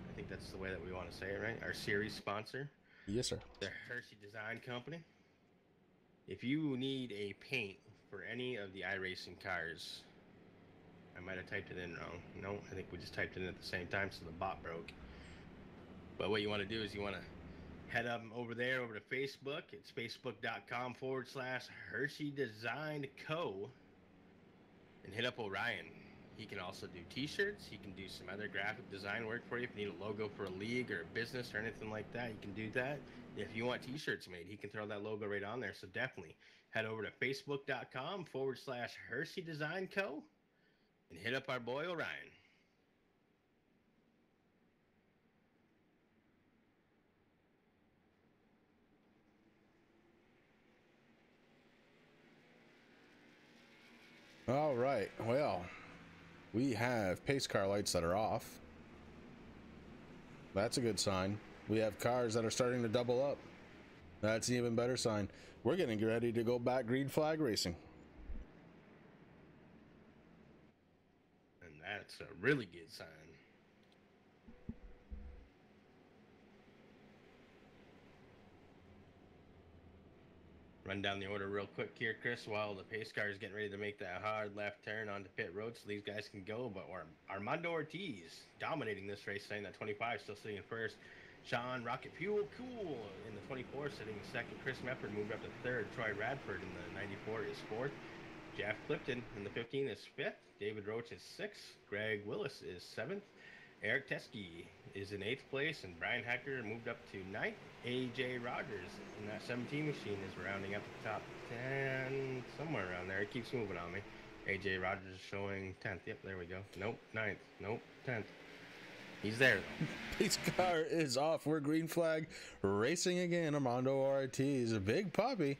B: I think that's the way that we want to say it, right? Our series sponsor.
A: Yes, sir.
B: The Hershy Design Company. If you need a paint for any of the iRacing cars, I might have typed it in wrong. No, I think we just typed it in at the same time, so the bot broke. But what you want to do is you want to head up over there, over to Facebook. It's facebook.com/Hershy Design Co. And hit up Orion. He can also do t-shirts. He can do some other graphic design work for you. If you need a logo for a league or a business or anything like that, you can do that. If you want t-shirts made, he can throw that logo right on there. So definitely head over to facebook.com/Hershy Design Co. and hit up our boy Orion.
A: All right. Well, we have pace car lights that are off. That's a good sign. We have cars that are starting to double up. That's an even better sign. We're getting ready to go back green flag racing.
B: And that's a really good sign. Run down the order real quick here, Chris, while the pace car is getting ready to make that hard left turn onto pit road so these guys can go. But Armando Ortiz dominating this race, saying that 25 still sitting in first. Sean Rocket Fuel Cool in the 24 sitting second. Chris Mefford moved up to third. Troy Radford in the 94 is fourth. Jeff Clifton in the 15 is fifth. David Roach is sixth. Greg Willis is seventh. Eric Teskey is in 8th place, and Brian Hacker moved up to 9th. AJ Rogers in that 17 machine is rounding up the top 10, somewhere around there. It keeps moving on me. AJ Rogers is showing 10th. Yep, there we go. Nope, 9th. Nope, 10th. He's there, though.
A: Pace car is off. We're green flag racing again. Armando Ortiz, a big puppy,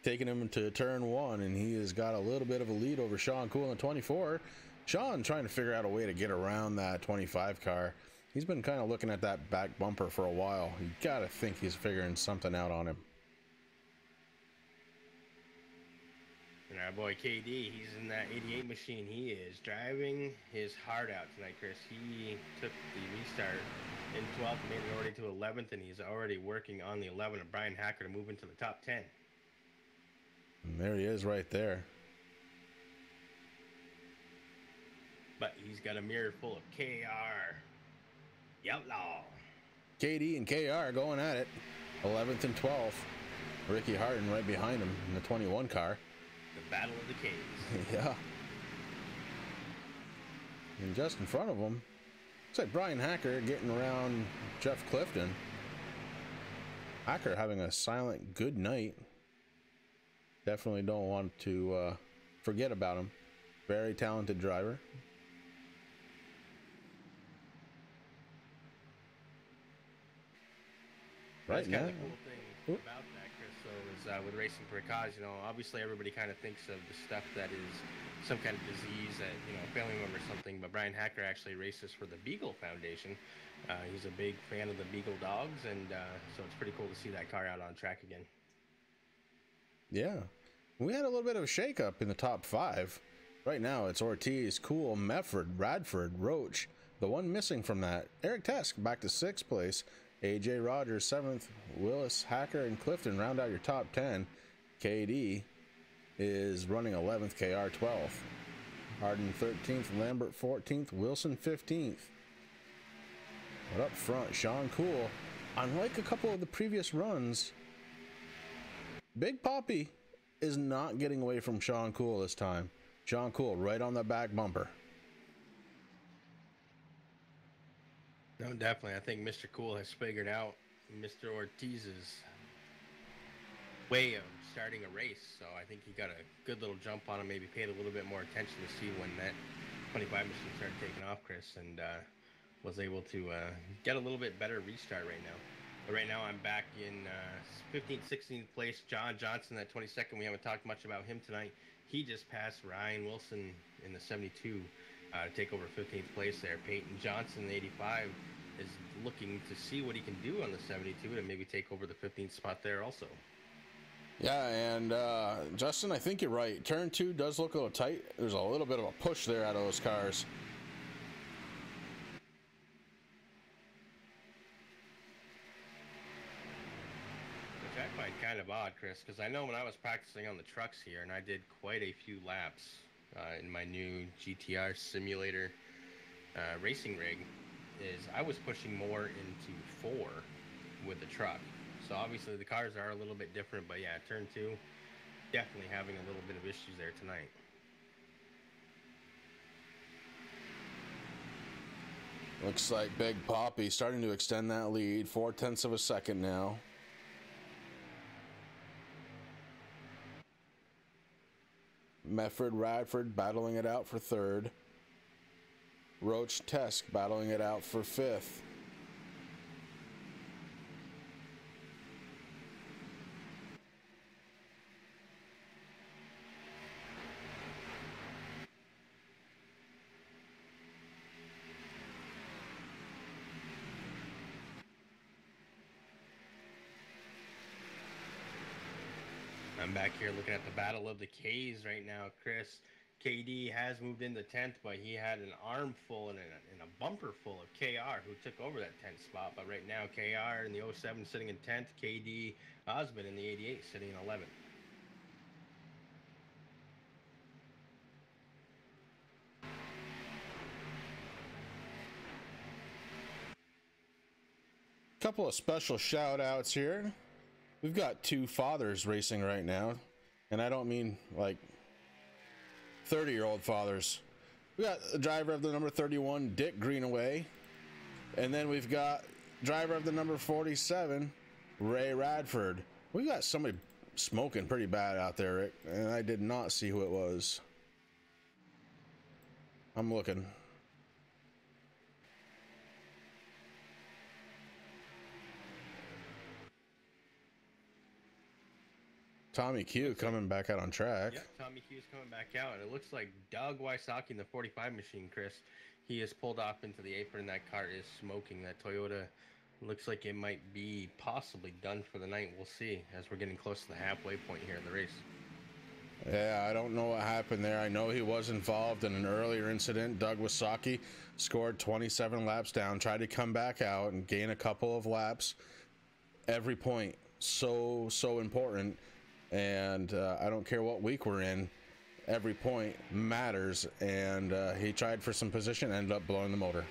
A: taking him to turn 1, and he has got a little bit of a lead over Sean Cool in the 24. Sean trying to figure out a way to get around that 25 car. He's been kind of looking at that back bumper for a while. You gotta think he's figuring something out on him.
B: And our boy KD, he's in that 88 machine. He is driving his heart out tonight, Chris. He took the restart in 12th, made it already to 11th, and he's already working on the 11 of Brian Hacker to move into the top 10.
A: And there he is right there.
B: But he's got a mirror full of KR. Outlaw.
A: KD and KR going at it. 11th and 12th. Ricky Harden right behind him in the 21 car.
B: The Battle of the K's.
A: Yeah. And just in front of him, looks like Brian Hacker getting around Jeff Clifton. Hacker having a silent good night. Definitely don't want to forget about him. Very talented driver.
B: That's kind of the cool thing about that, Chris, though, is with racing for a cause, you know, obviously everybody kind of thinks of the stuff that is some kind of disease that, you know, a family member or something, but Brian Hacker actually races for the Beagle Foundation. He's a big fan of the Beagle dogs, and so it's pretty cool to see that car out on track again.
A: Yeah. We had a little bit of a shakeup in the top 5. Right now, it's Ortiz, Cool, Mefford, Radford, Roach. The one missing from that, Eric Tesk, back to 6th place. AJ Rogers, 7th. Willis, Hacker, and Clifton round out your top 10. KD is running 11th, KR 12th. Harden 13th, Lambert 14th, Wilson 15th. But up front, Sean Cool, unlike a couple of the previous runs, Big Poppy is not getting away from Sean Cool this time. Sean Cool right on the back bumper.
B: No, definitely. I think Mr. Cool has figured out Mr. Ortiz's way of starting a race. So I think he got a good little jump on him, maybe paid a little bit more attention to see when that 25 machine started taking off, Chris, and was able to get a little bit better restart right now. But right now I'm back in 15th, 16th place. John Johnson at 22nd. We haven't talked much about him tonight. He just passed Ryan Wilson in the 72 to take over 15th place there. Peyton Johnson, the 85, is looking to see what he can do on the 72 to maybe take over the 15th spot there also.
A: Yeah, and Justin, I think you're right. Turn 2 does look a little tight. There's a little bit of a push there out of those cars.
B: Which I find kind of odd, Chris, because I know when I was practicing on the trucks here, and I did quite a few laps in my new GTR simulator racing rig, is I was pushing more into 4 with the truck. So obviously the cars are a little bit different, but yeah, turn 2, definitely having a little bit of issues there tonight.
A: Looks like Big Poppy starting to extend that lead, 0.4 of a second now. Mefford, Radford battling it out for 3rd. Roach, Tesk battling it out for 5th.
B: I'm back here looking at the Battle of the K's right now, Chris. KD has moved into 10th, but he had an armful and a bumper full of KR, who took over that 10th spot. But right now, KR in the 07 sitting in 10th, KD Osmond in the 88 sitting in 11th.
A: couple of special shout outs here. We've got two fathers racing right now, and I don't mean like 30-year-old fathers. We got the driver of the number 31, Dick Greenaway, and then we've got driver of the number 47, Ray Radford. We got somebody smoking pretty bad out there, Rick, and I did not see who it was. I'm looking. Tommy Q coming back out on track.
B: Yep, Tommy Q's coming back out, and it looks like Doug Wysocki in the 45 machine, Chris. He is pulled off into the apron. That car is smoking. That Toyota looks like it might be possibly done for the night. We'll see as we're getting close to the halfway point here in the race.
A: Yeah, I don't know what happened there. I know he was involved in an earlier incident. Doug Wysocki scored 27 laps down, tried to come back out and gain a couple of laps. Every point, so important. And I don't care what week we're in, every point matters. And he tried for some position, ended up blowing the motor.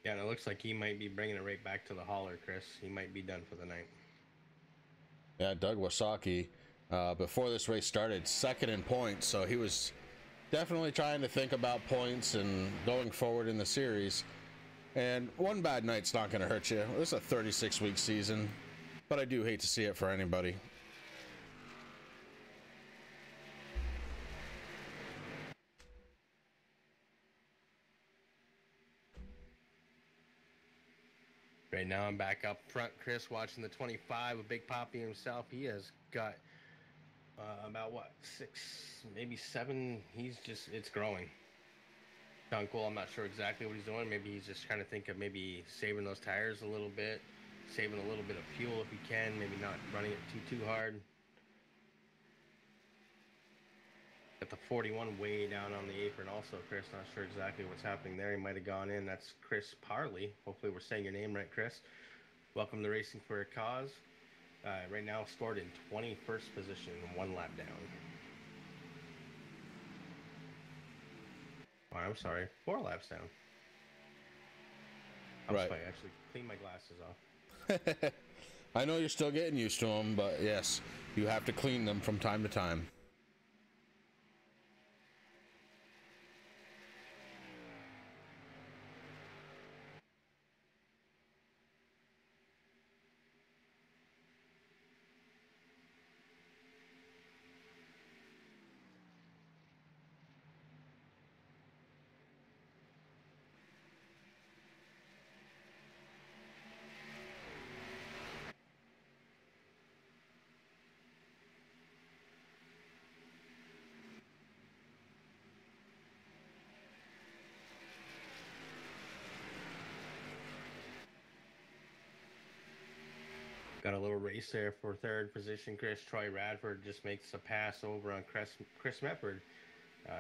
B: Yeah, and it looks like he might be bringing it right back to the hauler, Chris. He might be done for the night.
A: Yeah, Doug Wysocki, before this race started, second in points. So he was definitely trying to think about points and going forward in the series. And one bad night's not going to hurt you. This is a 36-week season, but I do hate to see it for anybody.
B: Right now I'm back up front, Chris, watching the 25 with Big Poppy himself. He has got about, what, 6, maybe 7. It's growing. Sean Cole, I'm not sure exactly what he's doing. Maybe he's just trying to think of maybe saving those tires a little bit, saving a little bit of fuel if he can, maybe not running it too hard. Got the 41 way down on the apron also, Chris. Not sure exactly what's happening there. He might have gone in. That's Chris Parley. Hopefully we're saying your name right, Chris. Welcome to Racing for a Cause. Right now scored in 21st position, 1 lap down. Oh, I'm sorry, 4 laps down.
A: Right.
B: I actually cleaned my glasses off.
A: I know you're still getting used to them, but yes, you have to clean them from time to time.
B: Got a little race there for 3rd position, Chris. Troy Radford just makes a pass over on Chris Mefford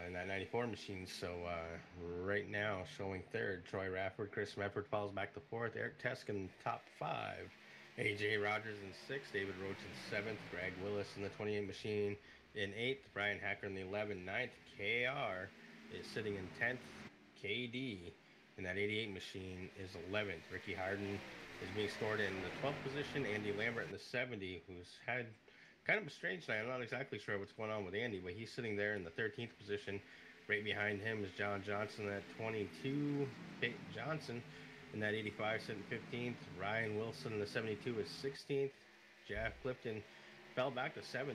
B: in that 94 machine. So right now showing 3rd, Troy Radford. Chris Mefford falls back to 4th. Eric Teskin top 5. AJ Rogers in 6th. David Roach in 7th. Greg Willis in the 28 machine in 8th. Brian Hacker in the 11. 9th. KR is sitting in 10th. KD in that 88 machine is 11th. Ricky Harden is being scored in the 12th position. Andy Lambert in the 70, who's had kind of a strange night. I'm not exactly sure what's going on with Andy, but he's sitting there in the 13th position. Right behind him is John Johnson at 22. Peyton Johnson in that 85 sitting 15th. Ryan Wilson in the 72 is 16th. Jeff Clifton fell back to 17th.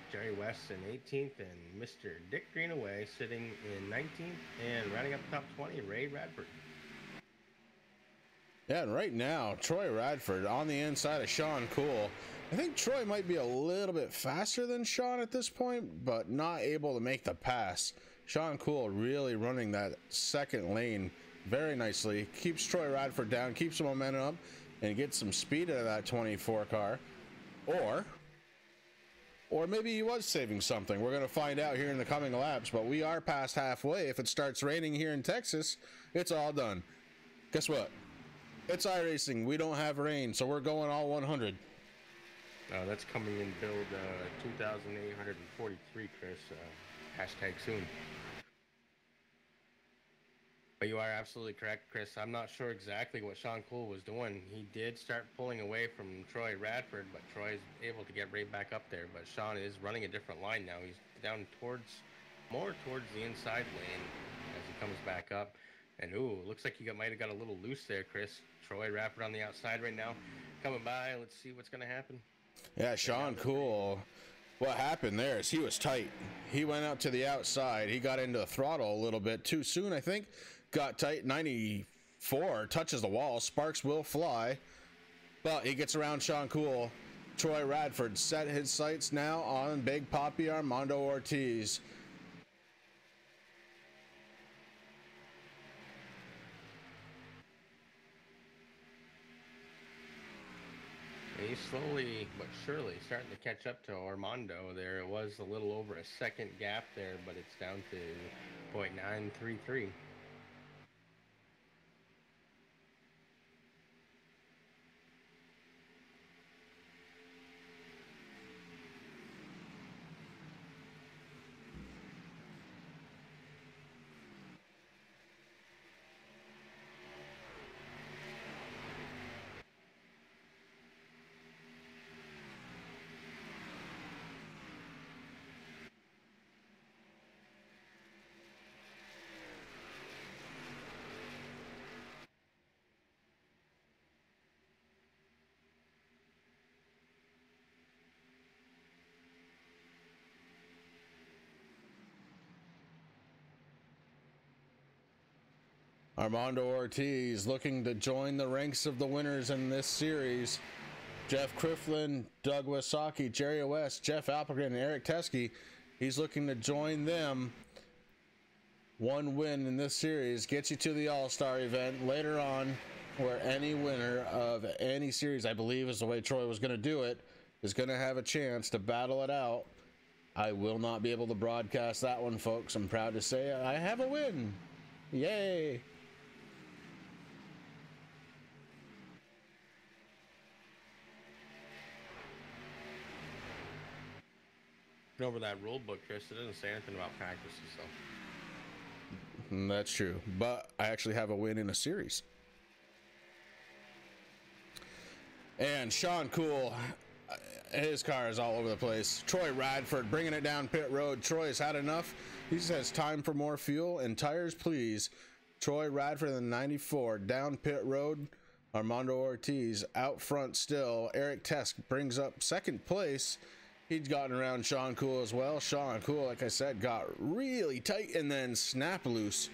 B: Jerry West in 18th, and Mr. Dick Greenaway sitting in 19th. And rounding up the top 20, Ray Radford.
A: Yeah, and right now, Troy Radford on the inside of Sean Cool. I think Troy might be a little bit faster than Sean at this point, but not able to make the pass. Sean Cool really running that second lane very nicely. Keeps Troy Radford down, keeps the momentum up, and gets some speed out of that 24 car. Or maybe he was saving something. We're going to find out here in the coming laps, but we are past halfway. If it starts raining here in Texas, it's all done. Guess what? It's iRacing. We don't have rain, so we're going all 100.
B: That's coming in build 2,843, Chris. Hashtag soon. But you are absolutely correct, Chris. I'm not sure exactly what Sean Cool was doing. He did start pulling away from Troy Radford, but Troy's able to get right back up there. But Sean is running a different line now. He's down more towards the inside lane as he comes back up. And ooh, looks like he might have got a little loose there, Chris. Troy Radford on the outside right now, coming by. Let's see what's going to happen.
A: Yeah, Sean Cool. What happened there is he was tight. He went out to the outside. He got into the throttle a little bit too soon, I think. Got tight. 94 touches the wall. Sparks will fly, but he gets around Sean Cool. Troy Radford set his sights now on Big Papi Armando Ortiz.
B: He's slowly but surely starting to catch up to Armando. There it was a little over a second gap there, but it's down to .933.
A: Armando Ortiz looking to join the ranks of the winners in this series. Jeff Crifflin, Doug Wasaki, Jerry West, Jeff Appleton, and Eric Teskey. He's looking to join them. One win in this series gets you to the All-Star event later on, where any winner of any series, I believe is the way Troy was going to do it, is going to have a chance to battle it out. I will not be able to broadcast that one, folks. I'm proud to say I have a win. Yay!
B: Over that rule book, Chris, it doesn't say anything about practices, so.
A: That's true, but I actually have a win in a series. And Sean Cool, his car is all over the place. Troy Radford bringing it down pit road. Troy's had enough. He says time for more fuel and tires, please. Troy Radford in the 94 down pit road. Armando Ortiz out front still. Eric Tesk brings up second place. He'd gotten around Sean Cool as well. Sean Cool, like I said, got really tight and then snap loose.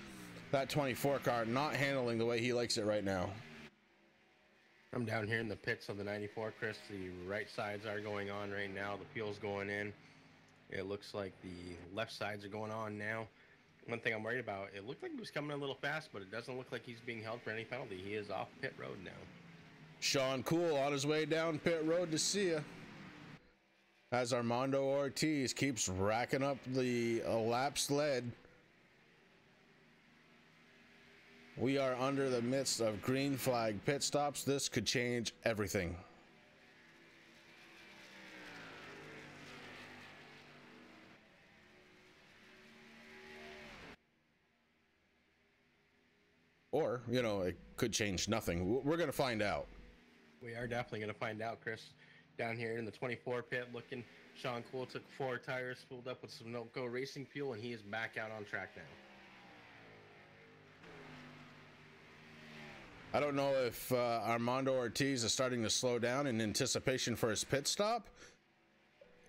A: That 24 car not handling the way he likes it right now.
B: I'm down here in the pits of the 94, Chris. The right sides are going on right now. The fuel's going in. It looks like the left sides are going on now. One thing I'm worried about, it looked like he was coming a little fast, but it doesn't look like he's being held for any penalty. He is off pit road now.
A: Sean Cool on his way down pit road to see ya. As Armando Ortiz keeps racking up the elapsed lead. We are under the midst of green flag pit stops. This could change everything. Or, you know, it could change nothing. We're going to find out.
B: We are definitely going to find out, Chris. Down here in the 24 pit looking, Sean Cool took 4 tires, filled up with some No-Go racing fuel, and he is back out on track now.
A: I don't know if Armando Ortiz is starting to slow down in anticipation for his pit stop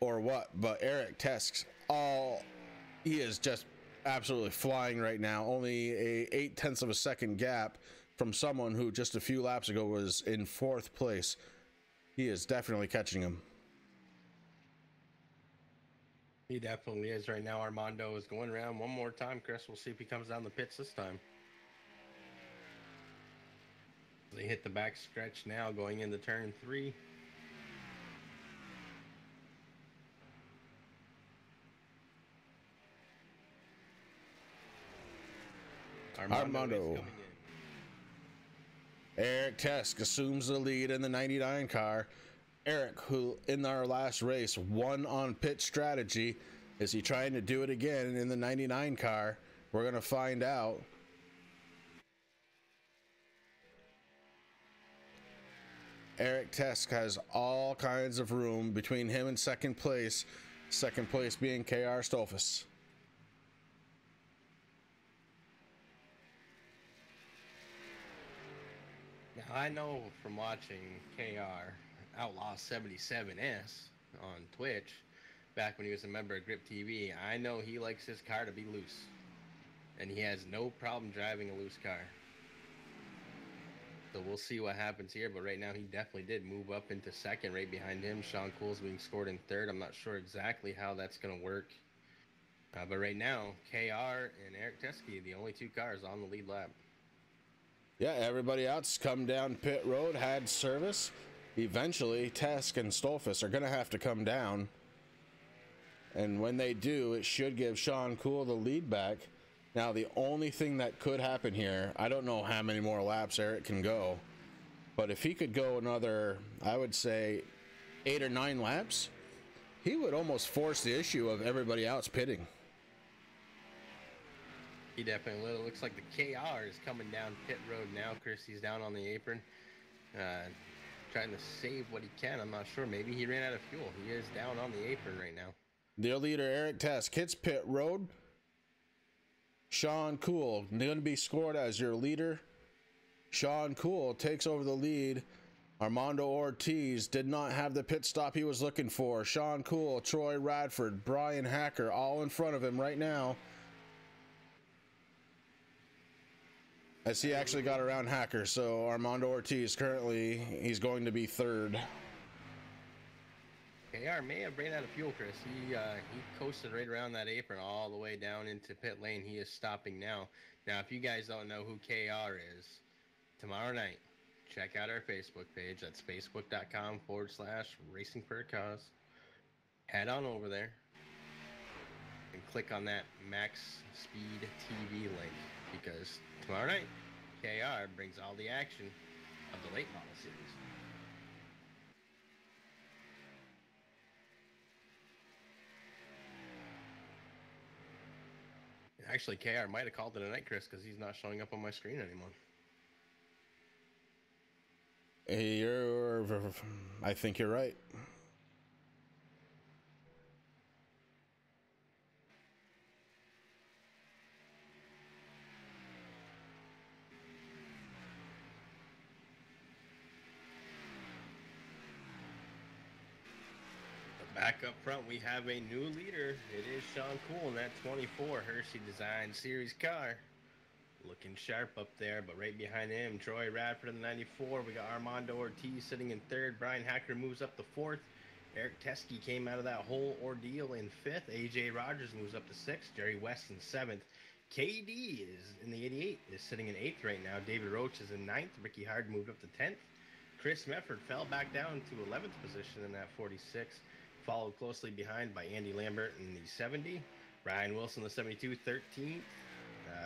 A: or what, but Eric Tesk, he is just absolutely flying right now. Only a 0.8 of a second gap from someone who just a few laps ago was in 4th place. He is definitely catching him.
B: He definitely is right now. Armando is going around one more time, Chris. We'll see if he comes down the pits this time. They hit the back stretch now going into turn 3.
A: Armando. Eric Tesk assumes the lead in the 99 car. Eric, who in our last race won on pit strategy, is he trying to do it again in the 99 car? We're going to find out. Eric Tesk has all kinds of room between him and second place being KR Stolfus.
B: Now, I know from watching KR Outlaw 77S on Twitch back when he was a member of Grip TV, I know he likes his car to be loose. And he has no problem driving a loose car. So we'll see what happens here, but right now he definitely did move up into second right behind him. Sean Cool's being scored in third. I'm not sure exactly how that's going to work. But right now, KR and Eric Teske, the only two cars on the lead lap.
A: Yeah, everybody else come down pit road, had service. Eventually, Tesk and Stolfus are going to have to come down. And when they do, it should give Sean Cool the lead back. Now, the only thing that could happen here, I don't know how many more laps Eric can go, but if he could go another, I would say, 8 or 9 laps, he would almost force the issue of everybody else pitting.
B: He definitely will. It looks like the KR is coming down pit road now. Chris, he's down on the apron, trying to save what he can. I'm not sure. Maybe he ran out of fuel. He is down on the apron right now.
A: Their leader, Eric Tesk, hits pit road. Sean Cool going to be scored as your leader. Sean Cool takes over the lead. Armando Ortiz did not have the pit stop he was looking for. Sean Cool, Troy Radford, Brian Hacker, all in front of him right now. As he actually got around Hacker, so Armando Ortiz currently, he's going to be third.
B: KR may have ran out of fuel, Chris. He coasted right around that apron all the way down into pit lane. He is stopping now. Now, if you guys don't know who KR is, tomorrow night, check out our Facebook page. That's facebook.com/racingforacause. Head on over there and click on that Max Speed TV link, because tomorrow night, KR brings all the action of the late model series. Actually, KR might have called it a night, Chris, because he's not showing up on my screen anymore.
A: I think you're right.
B: Back up front, we have a new leader. It is Sean Cool in that 24 Hershy Design Series car. Looking sharp up there, but right behind him, Troy Radford in the 94. We got Armando Ortiz sitting in third. Brian Hacker moves up to fourth. Eric Teske came out of that whole ordeal in fifth. AJ Rogers moves up to sixth. Jerry West in seventh. KD is in the 88, is sitting in eighth right now. David Roach is in ninth. Ricky Hard moved up to 10th. Chris Mefford fell back down to 11th position in that 46. Followed closely behind by Andy Lambert in the 70. Ryan Wilson, the 72, 13th.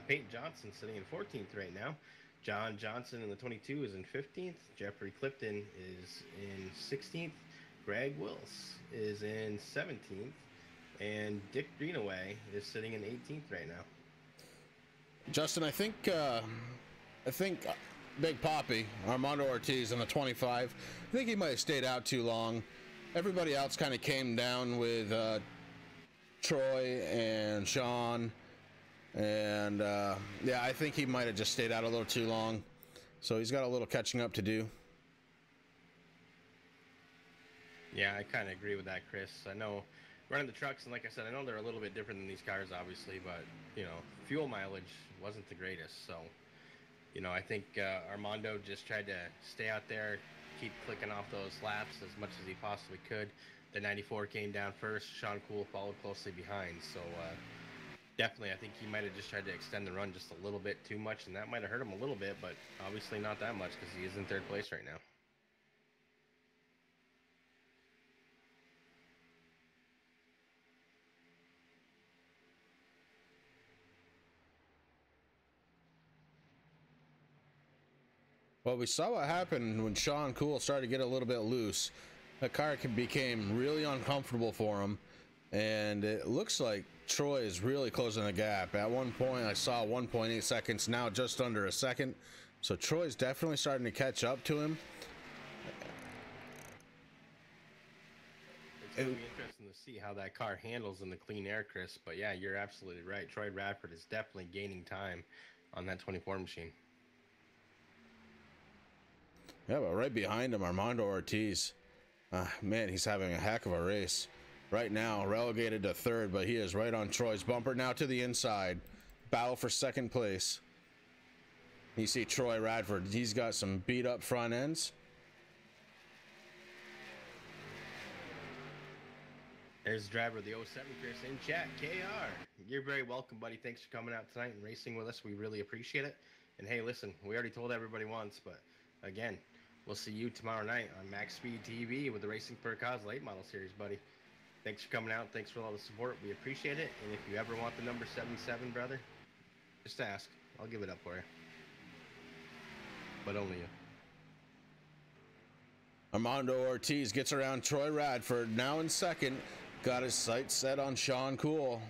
B: Peyton Johnson sitting in 14th right now. John Johnson in the 22 is in 15th. Jeffrey Clifton is in 16th. Greg Wills is in 17th. And Dick Greenaway is sitting in 18th right now.
A: Justin, I think Big Poppy, Armando Ortiz in the 25, I think he might have stayed out too long. Everybody else kind of came down with Troy and Sean, and yeah, I think he might have just stayed out a little too long, so he's got a little catching up to do.
B: Yeah, I kind of agree with that, Chris. I know running the trucks, and like I said, I know they're a little bit different than these cars, obviously, but, you know, fuel mileage wasn't the greatest, so, you know, I think Armando just tried to stay out there, keep clicking off those laps as much as he possibly could. The 94 came down first. Sean Cool followed closely behind. So definitely, I think he might have just tried to extend the run just a little bit too much, and that might have hurt him a little bit, but obviously not that much because he is in third place right now.
A: Well, we saw what happened when Sean Cool started to get a little bit loose. The car became really uncomfortable for him, and it looks like Troy is really closing the gap. At one point, I saw 1.8 seconds, now just under a second. So Troy's definitely starting to catch up to him.
B: It's going to be interesting to see how that car handles in the clean air, Chris. But yeah, you're absolutely right. Troy Radford is definitely gaining time on that 24 machine.
A: Yeah, but right behind him, Armando Ortiz. Man, he's having a heck of a race. Right now, relegated to third, but he is right on Troy's bumper now to the inside. Battle for second place. You see Troy Radford. He's got some beat up front ends.
B: There's the driver of the 07, Chris, in chat, KR. You're very welcome, buddy. Thanks for coming out tonight and racing with us. We really appreciate it. And hey, listen, we already told everybody once, but again, we'll see you tomorrow night on Max Speed TV with the Racing for a Cause late model series, buddy. Thanks for coming out. Thanks for all the support. We appreciate it. And if you ever want the number 77, brother, just ask. I'll give it up for you. But only you.
A: Armando Ortiz gets around Troy Radford, now in second. Got his sights set on Sean Cool.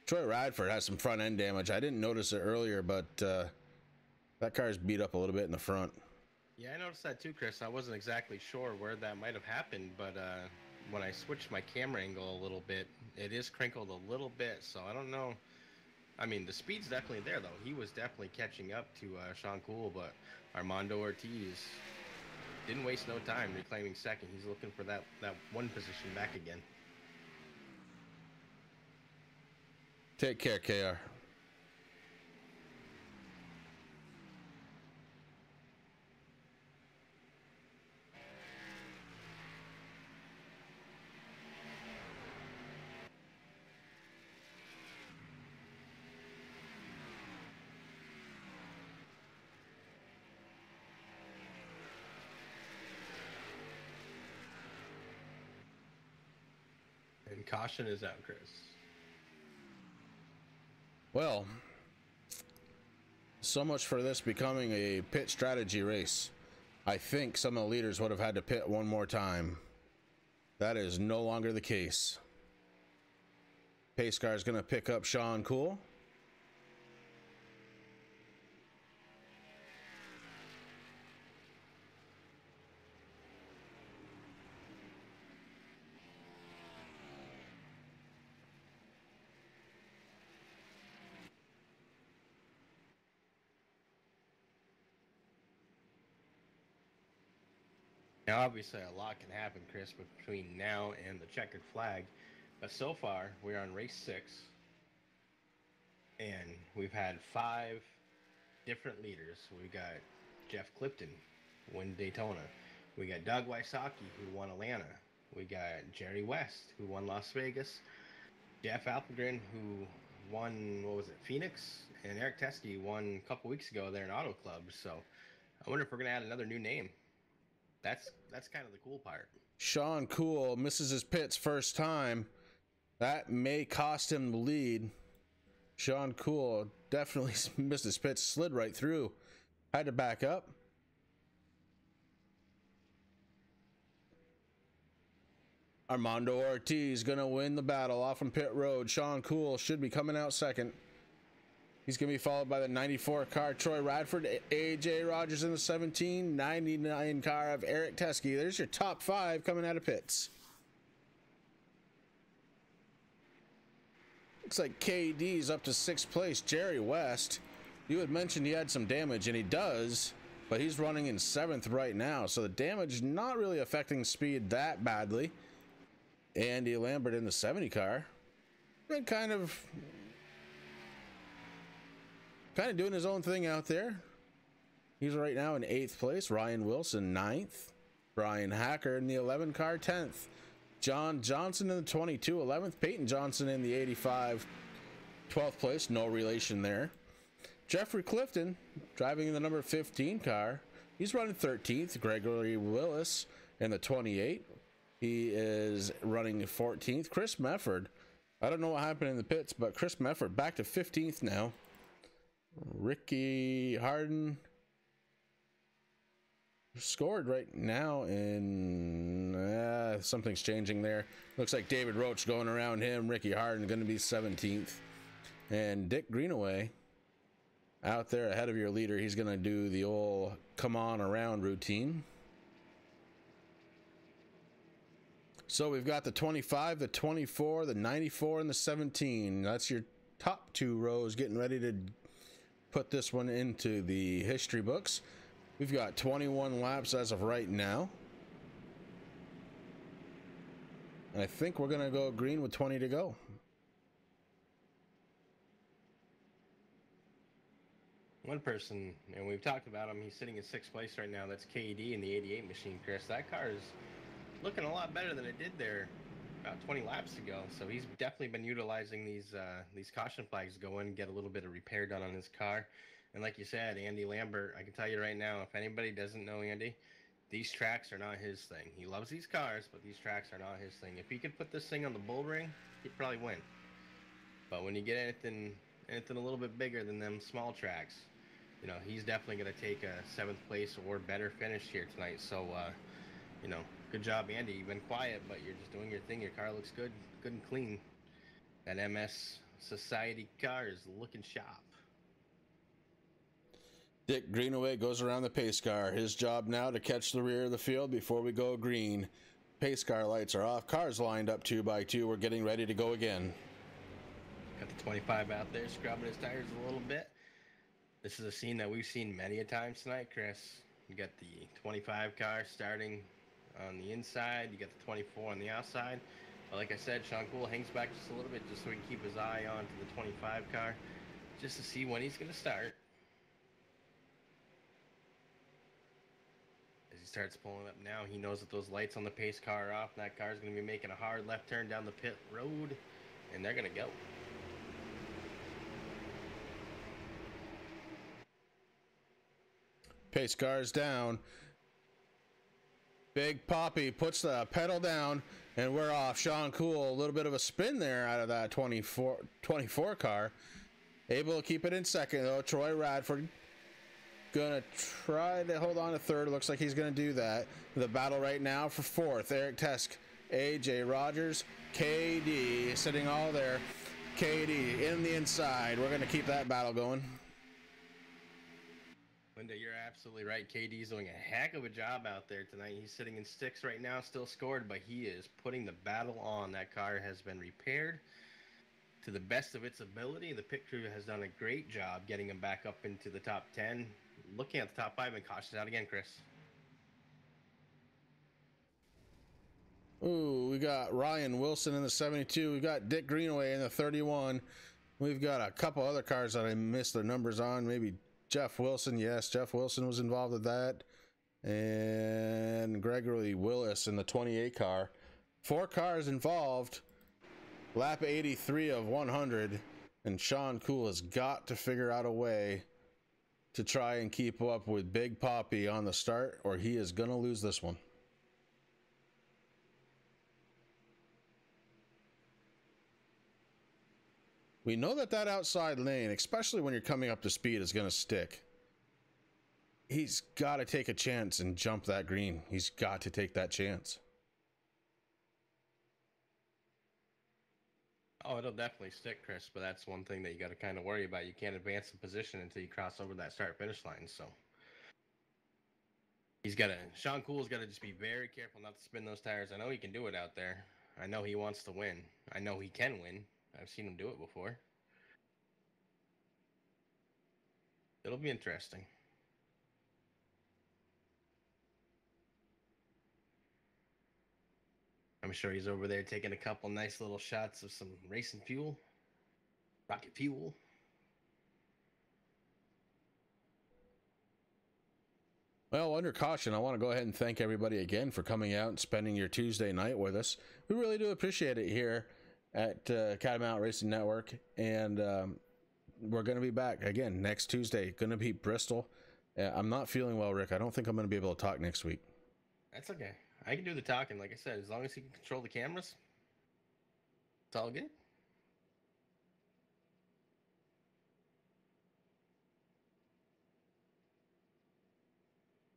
A: Troy Radford has some front end damage. I didn't notice it earlier, but that car's beat up a little bit in the front.
B: Yeah, I noticed that too, Chris. I wasn't exactly sure where that might have happened, but when I switched my camera angle a little bit, it is crinkled a little bit, so I don't know. I mean, the speed's definitely there, though. He was definitely catching up to Sean Cool, but Armando Ortiz didn't waste no time reclaiming second. He's looking for that one position back again.
A: Take care, KR.
B: And caution is out, Chris.
A: Well, so much for this becoming a pit strategy race. I think some of the leaders would have had to pit one more time. That is no longer the case. Pace car is going to pick up Sean Cool.
B: Now, obviously, a lot can happen, Chris, between now and the checkered flag. But so far, we're on race 6. And we've had 5 different leaders. We've got Jeff Clifton win Daytona. We got Doug Wysocki, who won Atlanta. We got Jerry West, who won Las Vegas. Jeff Alpengren, who won, Phoenix? And Eric Teskey won a couple weeks ago there in Auto Club. So I wonder if we're going to add another new name. That's kind of the cool part.
A: Sean Cool misses his pits first time. That may cost him the lead. Sean Cool definitely missed his pits, slid right through. Had to back up. Armando Ortiz gonna win the battle off from pit road. Sean Cool should be coming out second. He's going to be followed by the 94 car, Troy Radford, AJ Rogers in the 17, 99 car of Eric Teskey. There's your top 5 coming out of pits. Looks like KD's up to 6th place. Jerry West, you had mentioned he had some damage, and he does, but he's running in 7th right now, so the damage not really affecting speed that badly. Andy Lambert in the 70 car. Been kind of doing his own thing out there. He's right now in 8th place. Ryan Wilson 9th. Brian Hacker in the 11 car 10th. John Johnson in the 22 11th. Peyton Johnson in the 85 12th place. No relation there. Jeffrey Clifton driving in the number 15 car. He's running 13th. Gregory Willis in the 28. He is running 14th. Chris Mefford. I don't know what happened in the pits, but Chris Mefford back to 15th now. Ricky Harden scored right now, and something's changing there. Looks like David Roach going around him. Ricky Harden going to be 17th, and Dick Greenaway out there ahead of your leader. He's going to do the old come on around routine. So we've got the 25, the 24, the 94, and the 17. That's your top two rows getting ready to put this one into the history books. We've got 21 laps as of right now. And I think we're going to go green with 20 to go.
B: One person, and we've talked about him, he's sitting in 6th place right now. That's KD in the 88 machine, Chris. That car is looking a lot better than it did there about 20 laps ago. So he's definitely been utilizing these caution flags to go in and get a little bit of repair done on his car. And like you said, Andy Lambert, I can tell you right now, if anybody doesn't know Andy, these tracks are not his thing. He loves these cars, but these tracks are not his thing. If he could put this thing on the bull ring, he'd probably win. But when you get anything a little bit bigger than them small tracks, you know, he's definitely going to take a 7th place or better finish here tonight. So, you know, good job, Andy. You've been quiet, but you're just doing your thing. Your car looks good and clean. That MS Society car is looking sharp.
A: Dick Greenaway goes around the pace car. His job now to catch the rear of the field before we go green. Pace car lights are off. Cars lined up 2 by 2. We're getting ready to go again.
B: Got the 25 out there scrubbing his tires a little bit. This is a scene that we've seen many a times tonight, Chris. You got the 25 car starting on the inside. You got the 24 on the outside. But like I said, Sean Cool hangs back just a little bit just so he can keep his eye on to the 25 car just to see when he's going to start. As he starts pulling up now, he knows that those lights on the pace car are off, and that car is going to be making a hard left turn down the pit road, and they're going to go.
A: Pace car's down. Big Poppy puts the pedal down, and we're off. Sean Cool, a little bit of a spin there out of that 24 car. Able to keep it in second, though. Troy Radford gonna try to hold on to third. Looks like he's gonna do that. The battle right now for fourth. Eric Tesk, AJ Rogers, KD sitting all there. KD in the inside. We're gonna keep that battle going.
B: Linda, you're absolutely right. KD's doing a heck of a job out there tonight. He's sitting in 6th right now, still scored, but he is putting the battle on. That car has been repaired to the best of its ability. The pit crew has done a great job getting him back up into the top 10. Looking at the top 5, and cautions out again, Chris.
A: Ooh, we got Ryan Wilson in the 72. We got Dick Greenaway in the 31. We've got a couple other cars that I missed their numbers on. Maybe Jeff Wilson. Yes, Jeff Wilson was involved with that. And Gregory Willis in the 28 car. 4 cars involved. Lap 83 of 100. And Sean Cool has got to figure out a way to try and keep up with Big Poppy on the start, or he is going to lose this one. We know that outside lane, especially when you're coming up to speed, is going to stick. He's got to take a chance and jump that green. He's got to take that chance.
B: Oh, it'll definitely stick, Chris, but that's one thing that you got to kind of worry about. You can't advance the position until you cross over that start-finish line, so Sean Cool's got to just be very careful not to spin those tires. I know he can do it out there. I know he wants to win. I know he can win. I've seen him do it before. It'll be interesting. I'm sure he's over there taking a couple nice little shots of some racing fuel. Rocket fuel.
A: Well, under caution, I want to go ahead and thank everybody again for coming out and spending your Tuesday night with us. We really do appreciate it here at Catamount Racing Network. And we're going to be back again next Tuesday. Going to be Bristol. I'm not feeling well, Rick. I don't think I'm going to be able to talk next week.
B: That's okay. I can do the talking, like I said, as long as he can control the cameras. It's all good.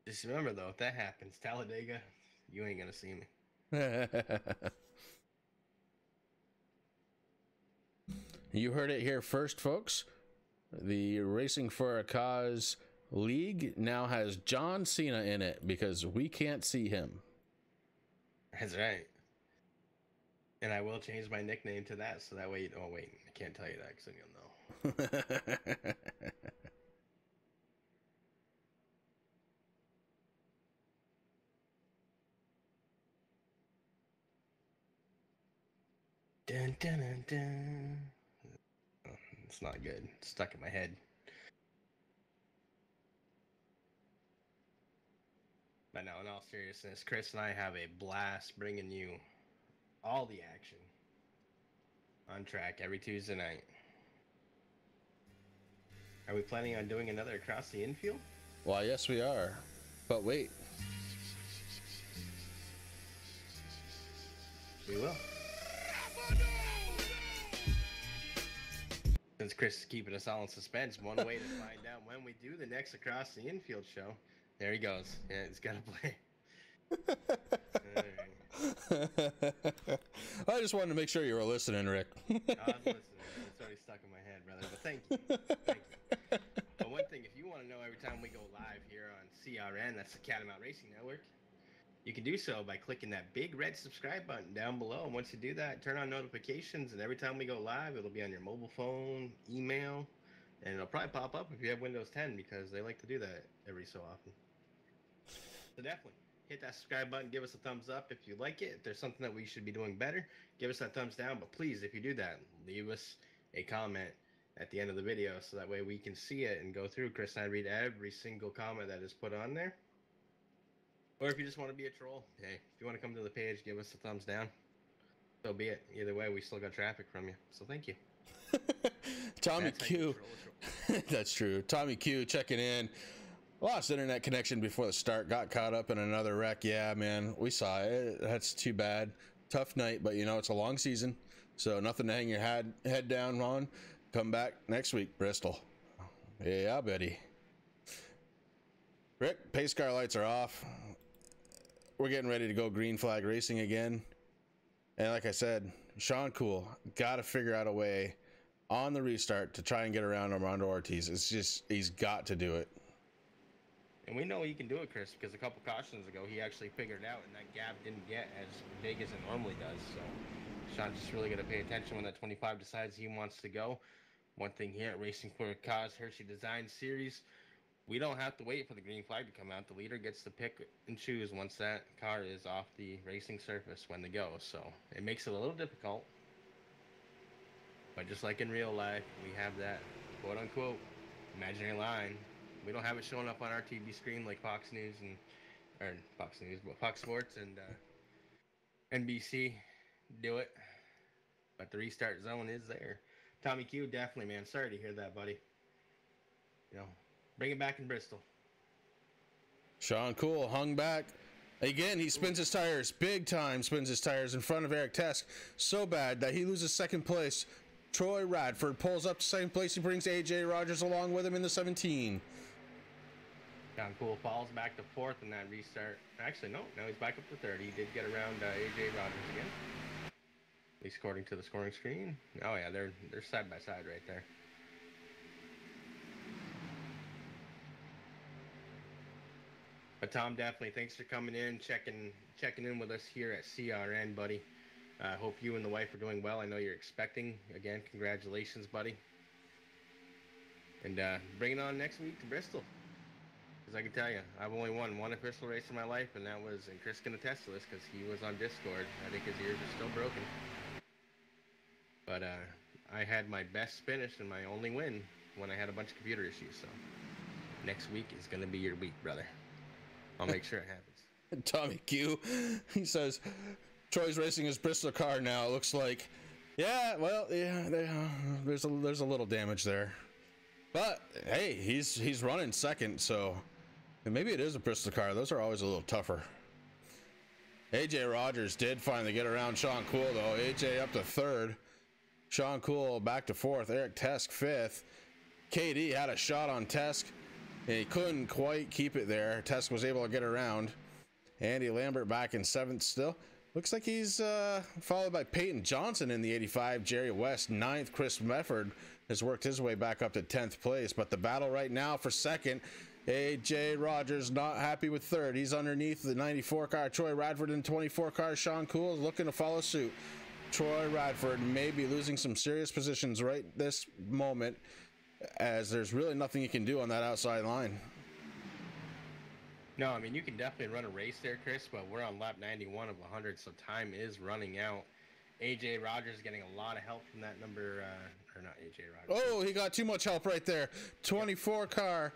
B: Just remember, though, if that happens, Talladega, you ain't going to see me.
A: You heard it here first, folks. The Racing for a Cause League now has John Cena in it because we can't see him.
B: That's right. And I will change my nickname to that, so that way. Oh wait, I can't tell you that because then you'll know. Dun, dun, dun, dun. Oh, it's not good. It's stuck in my head. But no, in all seriousness, Chris and I have a blast bringing you all the action on track every Tuesday night. Are we planning on doing another across the infield?
A: Well, yes, we are. But wait.
B: We will. Since Chris is keeping us all in suspense, one way to find out when we do the next across the infield show. There he goes. Yeah, he's got to play.
A: I just wanted to make sure you were listening, Rick.
B: I was listening. It's already stuck in my head, brother. But thank you. Thank you. But one thing, if you want to know every time we go live here on CRN, that's the Catamount Racing Network, you can do so by clicking that big red subscribe button down below. And once you do that, turn on notifications. And every time we go live, it'll be on your mobile phone, email, and it'll probably pop up if you have Windows 10 because they like to do that every so often. So definitely hit that subscribe button. Give us a thumbs up if you like it. If there's something that we should be doing better, give us that thumbs down. But please, if you do that, leave us a comment at the end of the video so that way we can see it and go through. Chris and I read every single comment that is put on there. Or if you just want to be a troll, hey, if you want to come to the page, give us a thumbs down. So be it. Either way, we still got traffic from you. So thank you.
A: Tommy Q. That's true. Tommy Q checking in. Lost internet connection before the start. Got caught up in another wreck. Yeah, man, we saw it. That's too bad. Tough night, but you know, it's a long season. So nothing to hang your head down on. Come back next week, Bristol. Yeah, buddy. Rick, pace car lights are off. We're getting ready to go green flag racing again. And like I said, Sean Cool got to figure out a way on the restart to try and get around Armando Ortiz. It's just, he's got to do it.
B: And we know he can do it, Chris, because a couple cautions ago, he actually figured it out, and that gap didn't get as big as it normally does. So Sean's just really going to pay attention when that 25 decides he wants to go. One thing here at Racing for a Cause Hershy Design Series, we don't have to wait for the green flag to come out. The leader gets to pick and choose once that car is off the racing surface when to go. So it makes it a little difficult. But just like in real life, we have that quote-unquote imaginary line. We don't have it showing up on our TV screen like Fox News but Fox Sports and NBC do it. But the restart zone is there. Tommy Q, definitely, man. Sorry to hear that, buddy. You know, bring it back in Bristol.
A: Sean Cool hung back. Again, he spins his tires. Big time spins his tires in front of Eric Tesk. So bad that he loses second place. Troy Radford pulls up to second place. He brings AJ Rogers along with him in the 17.
B: Sean Cool falls back to fourth in that restart. Actually, no, he's back up to third. He did get around AJ Rogers again. At least according to the scoring screen. Oh yeah, they're side by side right there. But Tom, definitely thanks for coming in, checking in with us here at CRN, buddy. I hope you and the wife are doing well. I know you're expecting. Again, congratulations, buddy. And bring it on next week to Bristol. Because I can tell you, I've only won one official race in my life, and that was, and Chris can attest to this because he was on Discord. I think his ears are still broken. But I had my best finish and my only win when I had a bunch of computer issues. So next week is going to be your week, brother. I'll make sure it happens.
A: Tommy Q, he says, Troy's racing his Bristol car now. It looks like, yeah, well, yeah, there's a little damage there. But hey, he's running second, so maybe it is a Bristol car. Those are always a little tougher. AJ Rogers did finally get around Sean Cool, though. AJ up to third. Sean Cool back to fourth. Eric Tesk fifth. KD had a shot on Tesk, and he couldn't quite keep it there. Tesk was able to get around. Andy Lambert back in seventh still. Looks like he's followed by Peyton Johnson in the 85. Jerry West ninth. Chris Mefford has worked his way back up to 10th place. But the battle right now for second, AJ Rogers not happy with third. He's underneath the 94 car, Troy Radford, and 24 car, Sean Cool is looking to follow suit. Troy Radford may be losing some serious positions right this moment, as there's really nothing you can do on that outside line.
B: No, I mean, you can definitely run a race there, Chris, but we're on lap 91 of 100, so time is running out. AJ Rogers getting a lot of help from that number, or not AJ Rogers.
A: Oh, he got too much help right there. 24 car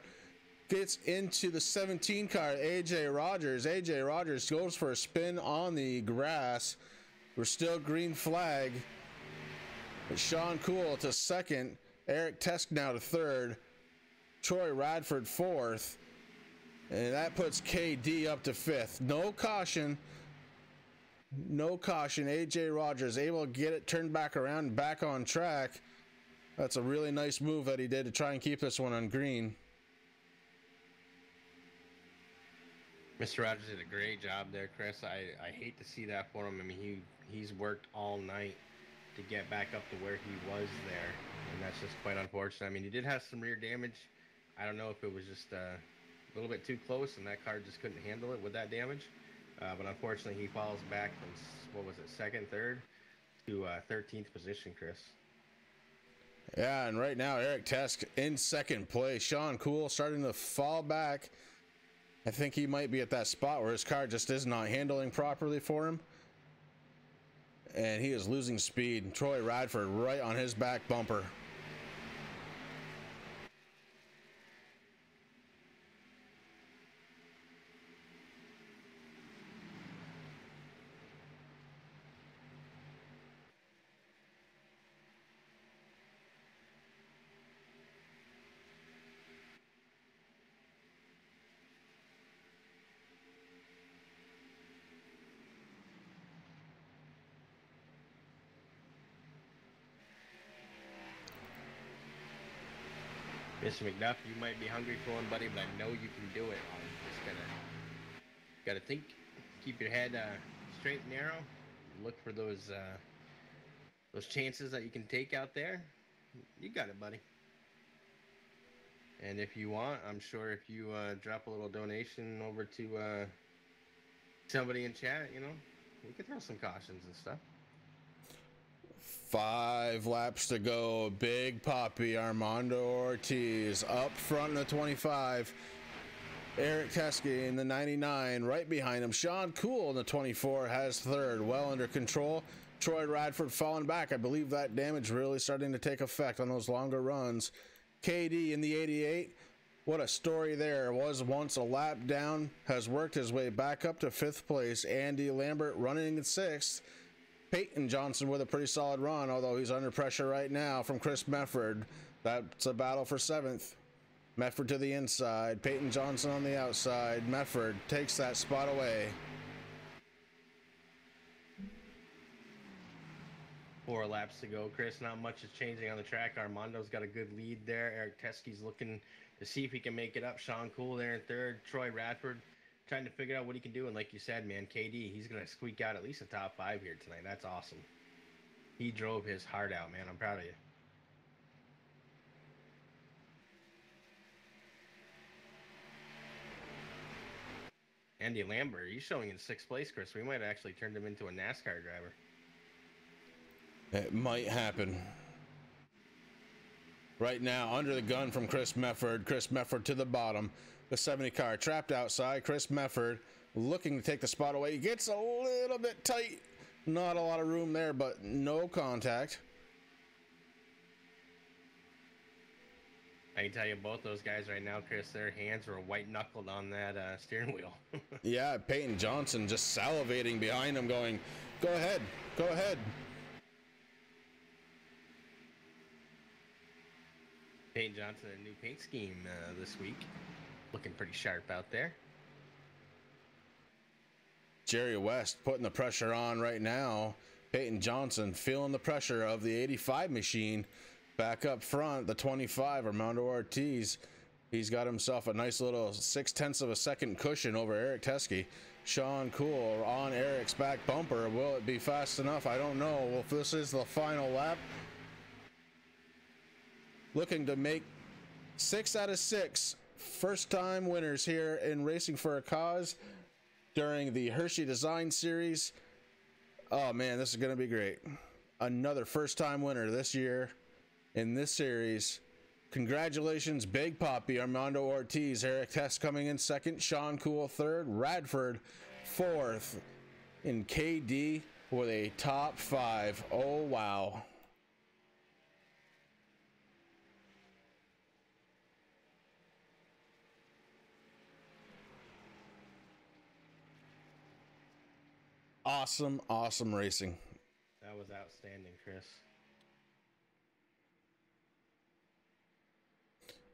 A: gets into the 17 car, AJ Rogers. AJ Rogers goes for a spin on the grass. We're still green flag. But Sean Cool to second. Eric Tesk now to third. Troy Radford fourth. And that puts KD up to fifth. No caution. No caution. AJ Rogers able to get it turned back around and back on track. That's a really nice move that he did to try and keep this one on green.
B: Mr. Rogers did a great job there, Chris. I hate to see that for him. I mean, he's worked all night to get back up to where he was there, and that's just quite unfortunate. I mean, he did have some rear damage. I don't know if it was just a little bit too close and that car just couldn't handle it with that damage. But unfortunately, he falls back from, what was it, second, third to 13th position, Chris.
A: Yeah, and right now, Eric Tesk in second place. Sean Cool starting to fall back. I think he might be at that spot where his car just is not handling properly for him. And he is losing speed. Troy Radford right on his back bumper.
B: Mr. McDuff, you might be hungry for one, buddy, but I know you can do it. I'm just gotta think, keep your head straight and narrow, look for those chances that you can take out there. You got it, buddy. And if you want, I'm sure if you drop a little donation over to somebody in chat, you know, we could throw some cautions and stuff.
A: 5 laps to go. Big Poppy Armando Ortiz up front in the 25. Eric Teske in the 99 right behind him. Sean Cool in the 24 has third, well under control. Troy Radford falling back. I believe that damage really starting to take effect on those longer runs. KD in the 88. What a story there. Was once a lap down, has worked his way back up to 5th place. Andy Lambert running in 6th. Peyton Johnson with a pretty solid run, although he's under pressure right now from Chris Mefford. That's a battle for 7th. Mefford to the inside, Peyton Johnson on the outside. Mefford takes that spot away.
B: 4 laps to go, Chris. Not much is changing on the track. Armando's got a good lead there. Eric Teske's looking to see if he can make it up. Sean Cool there in 3rd. Troy Radford trying to figure out what he can do. And like you said, man, KD, he's going to squeak out at least a top 5 here tonight. That's awesome. He drove his heart out, man. I'm proud of you. Andy Lambert, he's showing in 6th place, Chris. We might have actually turned him into a NASCAR driver.
A: It might happen. Right now, under the gun from Chris Mefford. Chris Mefford to the bottom. The 70 car trapped outside. Chris Mefford looking to take the spot away. He gets a little bit tight. Not a lot of room there, but no contact.
B: I can tell you both those guys right now, Chris, their hands were white-knuckled on that steering wheel.
A: Yeah, Peyton Johnson just salivating behind him going, go ahead, go ahead.
B: Peyton Johnson, a new paint scheme this week. Looking pretty sharp out there.
A: Jerry West putting the pressure on right now. Peyton Johnson feeling the pressure of the 85 machine. Back up front, the 25, Armando Ortiz. He's got himself a nice little 0.6 of a second cushion over Eric Teske. Sean Cool on Eric's back bumper. Will it be fast enough? I don't know. Well, if this is the final lap, looking to make 6 out of 6 first-time winners here in Racing for a Cause during the Hershy Design Series. Oh man, this is going to be great. Another first-time winner this year in this series. Congratulations, Big Poppy, Armando Ortiz, Eric Tess coming in second, Sean Cool third, Radford fourth, and KD with a top 5. Oh wow. Awesome, awesome racing.
B: That was outstanding, Chris.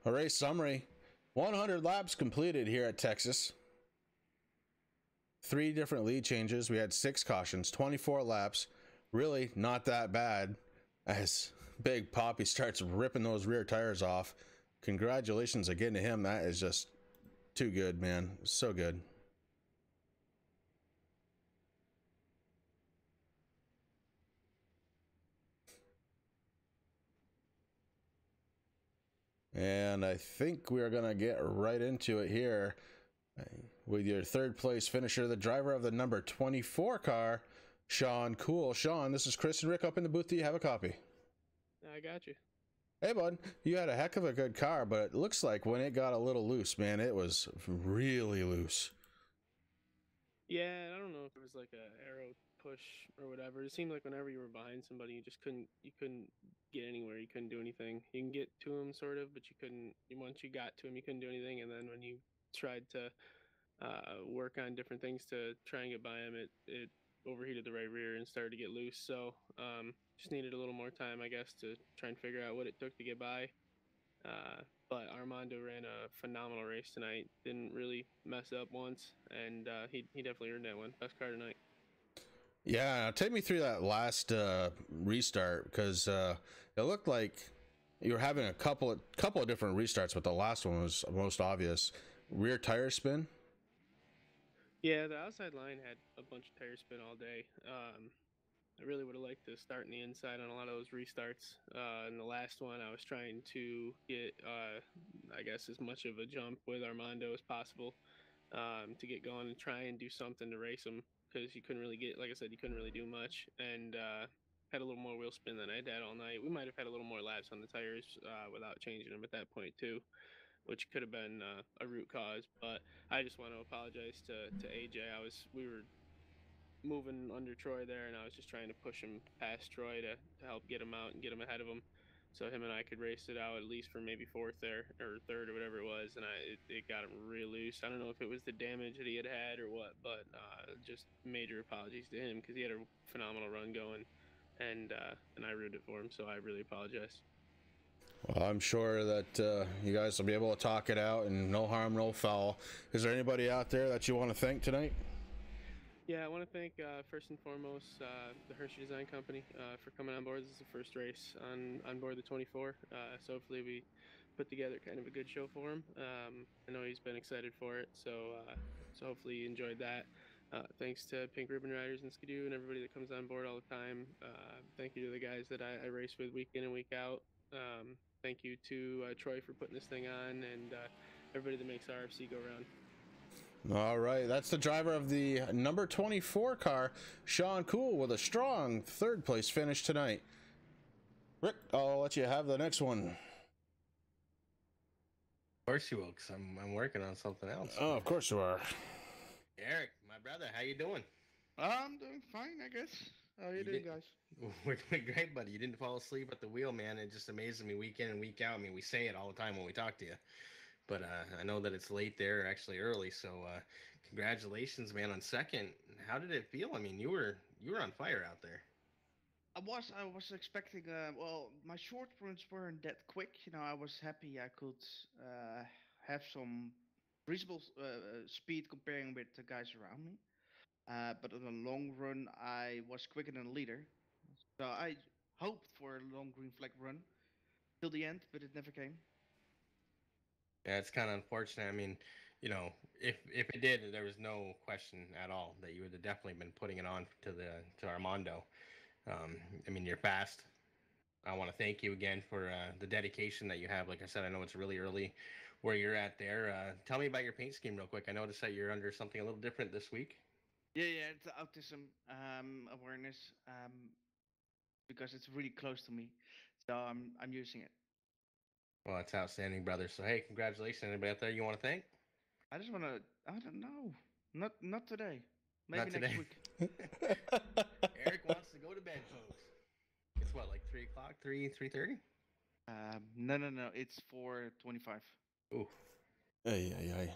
A: A race summary. 100 laps completed here at Texas. 3 different lead changes. We had 6 cautions, 24 laps. Really not that bad as Big Poppy starts ripping those rear tires off. Congratulations again to him. That is just too good, man. So good. And I think we're going to get right into it here with your third place finisher, the driver of the number 24 car, Sean Cool. Sean, this is Chris and Rick up in the booth. Do you have a copy?
C: I got you.
A: Hey, bud, you had a heck of a good car, but it looks like when it got a little loose, man, it was really loose.
C: Yeah, I don't know if it was like a arrow push or whatever. It seemed like whenever you were behind somebody, you couldn't get anywhere. You couldn't do anything. You can get to him sort of, but you couldn't. Once you got to him, you couldn't do anything. And then when you tried to work on different things to try and get by him, it overheated the right rear and started to get loose. So just needed a little more time, I guess, to try and figure out what it took to get by. But Armando ran a phenomenal race tonight. Didn't really mess up once, and he definitely earned that one. Best car tonight.
A: Yeah, take me through that last restart, because it looked like you were having a couple of different restarts, but the last one was most obvious. Rear tire spin.
C: Yeah, the outside line had a bunch of tire spin all day. I really would have liked to start in the inside on a lot of those restarts. In the last one, I was trying to get, I guess, as much of a jump with Armando as possible to get going and try and do something to race him, because you couldn't really get, like I said, you couldn't really do much. And had a little more wheel spin than I'd had all night. We might have had a little more laps on the tires without changing them at that point too, which could have been a root cause. But I just want to apologize to AJ. We were moving under Troy there, and I was just trying to push him past Troy to help get him out and get him ahead of him, so him and I could race it out at least for maybe fourth there or third or whatever it was. And it got him real loose. I don't know if it was the damage that he had or what, but just major apologies to him, because he had a phenomenal run going, and I ruined it for him. So I really apologize.
A: Well, I'm sure that you guys will be able to talk it out, and no harm, no foul. Is there anybody out there that you want to thank tonight?
C: Yeah, I want to thank first and foremost the Hershy Design Company for coming on board. This is the first race on board the 24, so hopefully we put together kind of a good show for him. I know he's been excited for it, so hopefully you enjoyed that. Thanks to Pink Ribbon Riders and Skidoo and everybody that comes on board all the time. Thank you to the guys that I race with week in and week out. Thank you to Troy for putting this thing on, and everybody that makes RFC go around.
A: All right, that's the driver of the number 24 car, Sean Cool, with a strong third place finish tonight. Rick, I'll let you have the next one.
B: Of course you will, because I'm working on something else.
A: Oh, of course you are.
B: Eric, my brother, how you doing?
D: I'm doing fine, I guess. How are you doing, guys?
B: We're doing great, buddy. You didn't fall asleep at the wheel, man. It just amazes me week in and week out. I mean, we say it all the time when we talk to you. But I know that it's late there, actually early. So congratulations, man, on second. How did it feel? I mean, you were on fire out there.
D: I was expecting. Well, my short runs weren't that quick. You know, I was happy I could have some reasonable speed comparing with the guys around me. But on the long run, I was quicker than the leader. So I hoped for a long green flag run till the end, but it never came.
B: Yeah, it's kind of unfortunate. I mean, you know, if it did, there was no question at all that you would have definitely been putting it on to Armando. I mean, you're fast. I want to thank you again for the dedication that you have. Like I said, I know it's really early where you're at there. Tell me about your paint scheme real quick. I noticed that you're under something a little different this week.
D: Yeah, it's autism awareness because it's really close to me, so I'm using it.
B: Well, that's outstanding, brother. So, hey, congratulations. Anybody out there you want to thank?
D: I just wanna. I don't know. Not today. Maybe
B: Not
D: next
B: today.
D: week.
B: Eric wants to go to bed, folks. It's what, like 3 o'clock, 3:30?
D: No. It's 4:25.
B: Ooh.
A: Ay, ay, ay.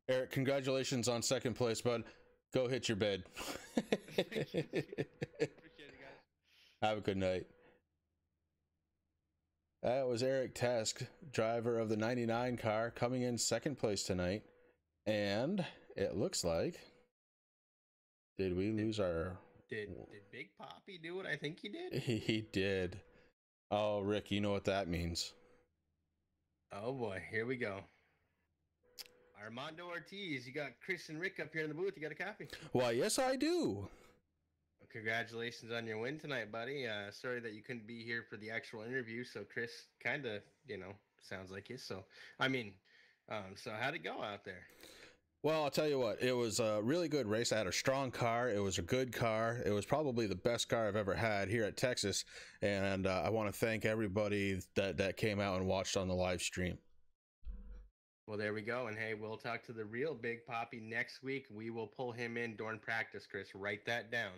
A: Eric, congratulations on second place, bud. Go hit your bed.
D: Appreciate it, guys.
A: Have a good night. That was Eric Tesk, driver of the 99 car, coming in second place tonight. And it looks like, did we lose our...
B: Did Big Poppy do what I think he did?
A: He did. Oh, Rick, you know what that means.
B: Oh boy, here we go. Armando Ortiz, you got Chris and Rick up here in the booth. You got a copy?
A: Why, yes, I do.
B: Well, congratulations on your win tonight, buddy. Sorry that you couldn't be here for the actual interview. So Chris kind of, sounds like you. So, so how'd it go out there?
A: Well, I'll tell you what, it was a really good race. I had a strong car. It was a good car. It was probably the best car I've ever had here at Texas. And I want to thank everybody that came out and watched on the live stream.
B: Well, there we go. And hey, we'll talk to the real Big Poppy next week. We will pull him in during practice, Chris. Write that down.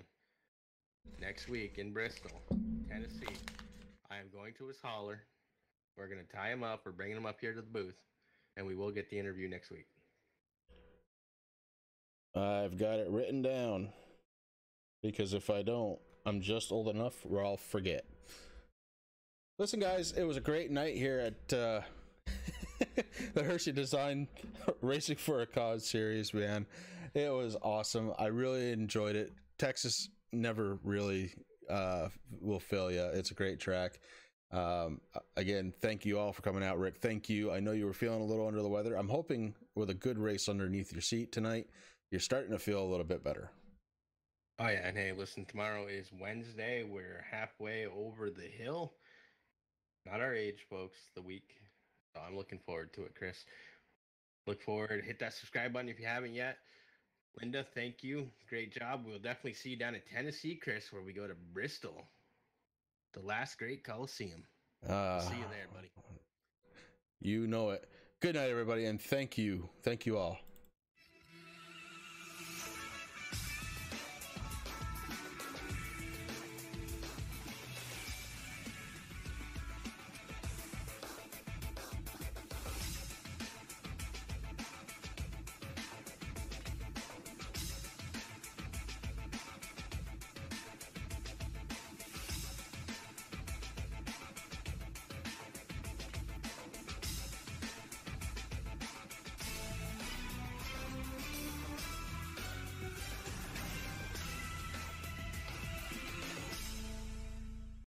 B: Next week in Bristol, Tennessee. I am going to his hauler. We're going to tie him up. We're bringing him up here to the booth. And we will get the interview next week.
A: I've got it written down. Because if I don't, I'm just old enough where I'll forget. Listen, guys, it was a great night here at... the Hershy Design Racing for a Cause series, man. It was awesome. I really enjoyed it. Texas never really will fail you. It's a great track. Again, thank you all for coming out, Rick. Thank you. I know you were feeling a little under the weather. I'm hoping with a good race underneath your seat tonight, you're starting to feel a little bit better.
B: Oh, yeah. And hey, listen, tomorrow is Wednesday. We're halfway over the hill. Not our age, folks, the week. So I'm looking forward to it, Chris. Look forward. Hit that subscribe button if you haven't yet. Linda, thank you. Great job. We'll definitely see you down in Tennessee, Chris, where we go to Bristol. The last great Coliseum. I'll see you there, buddy.
A: You know it. Good night, everybody, and thank you. Thank you all.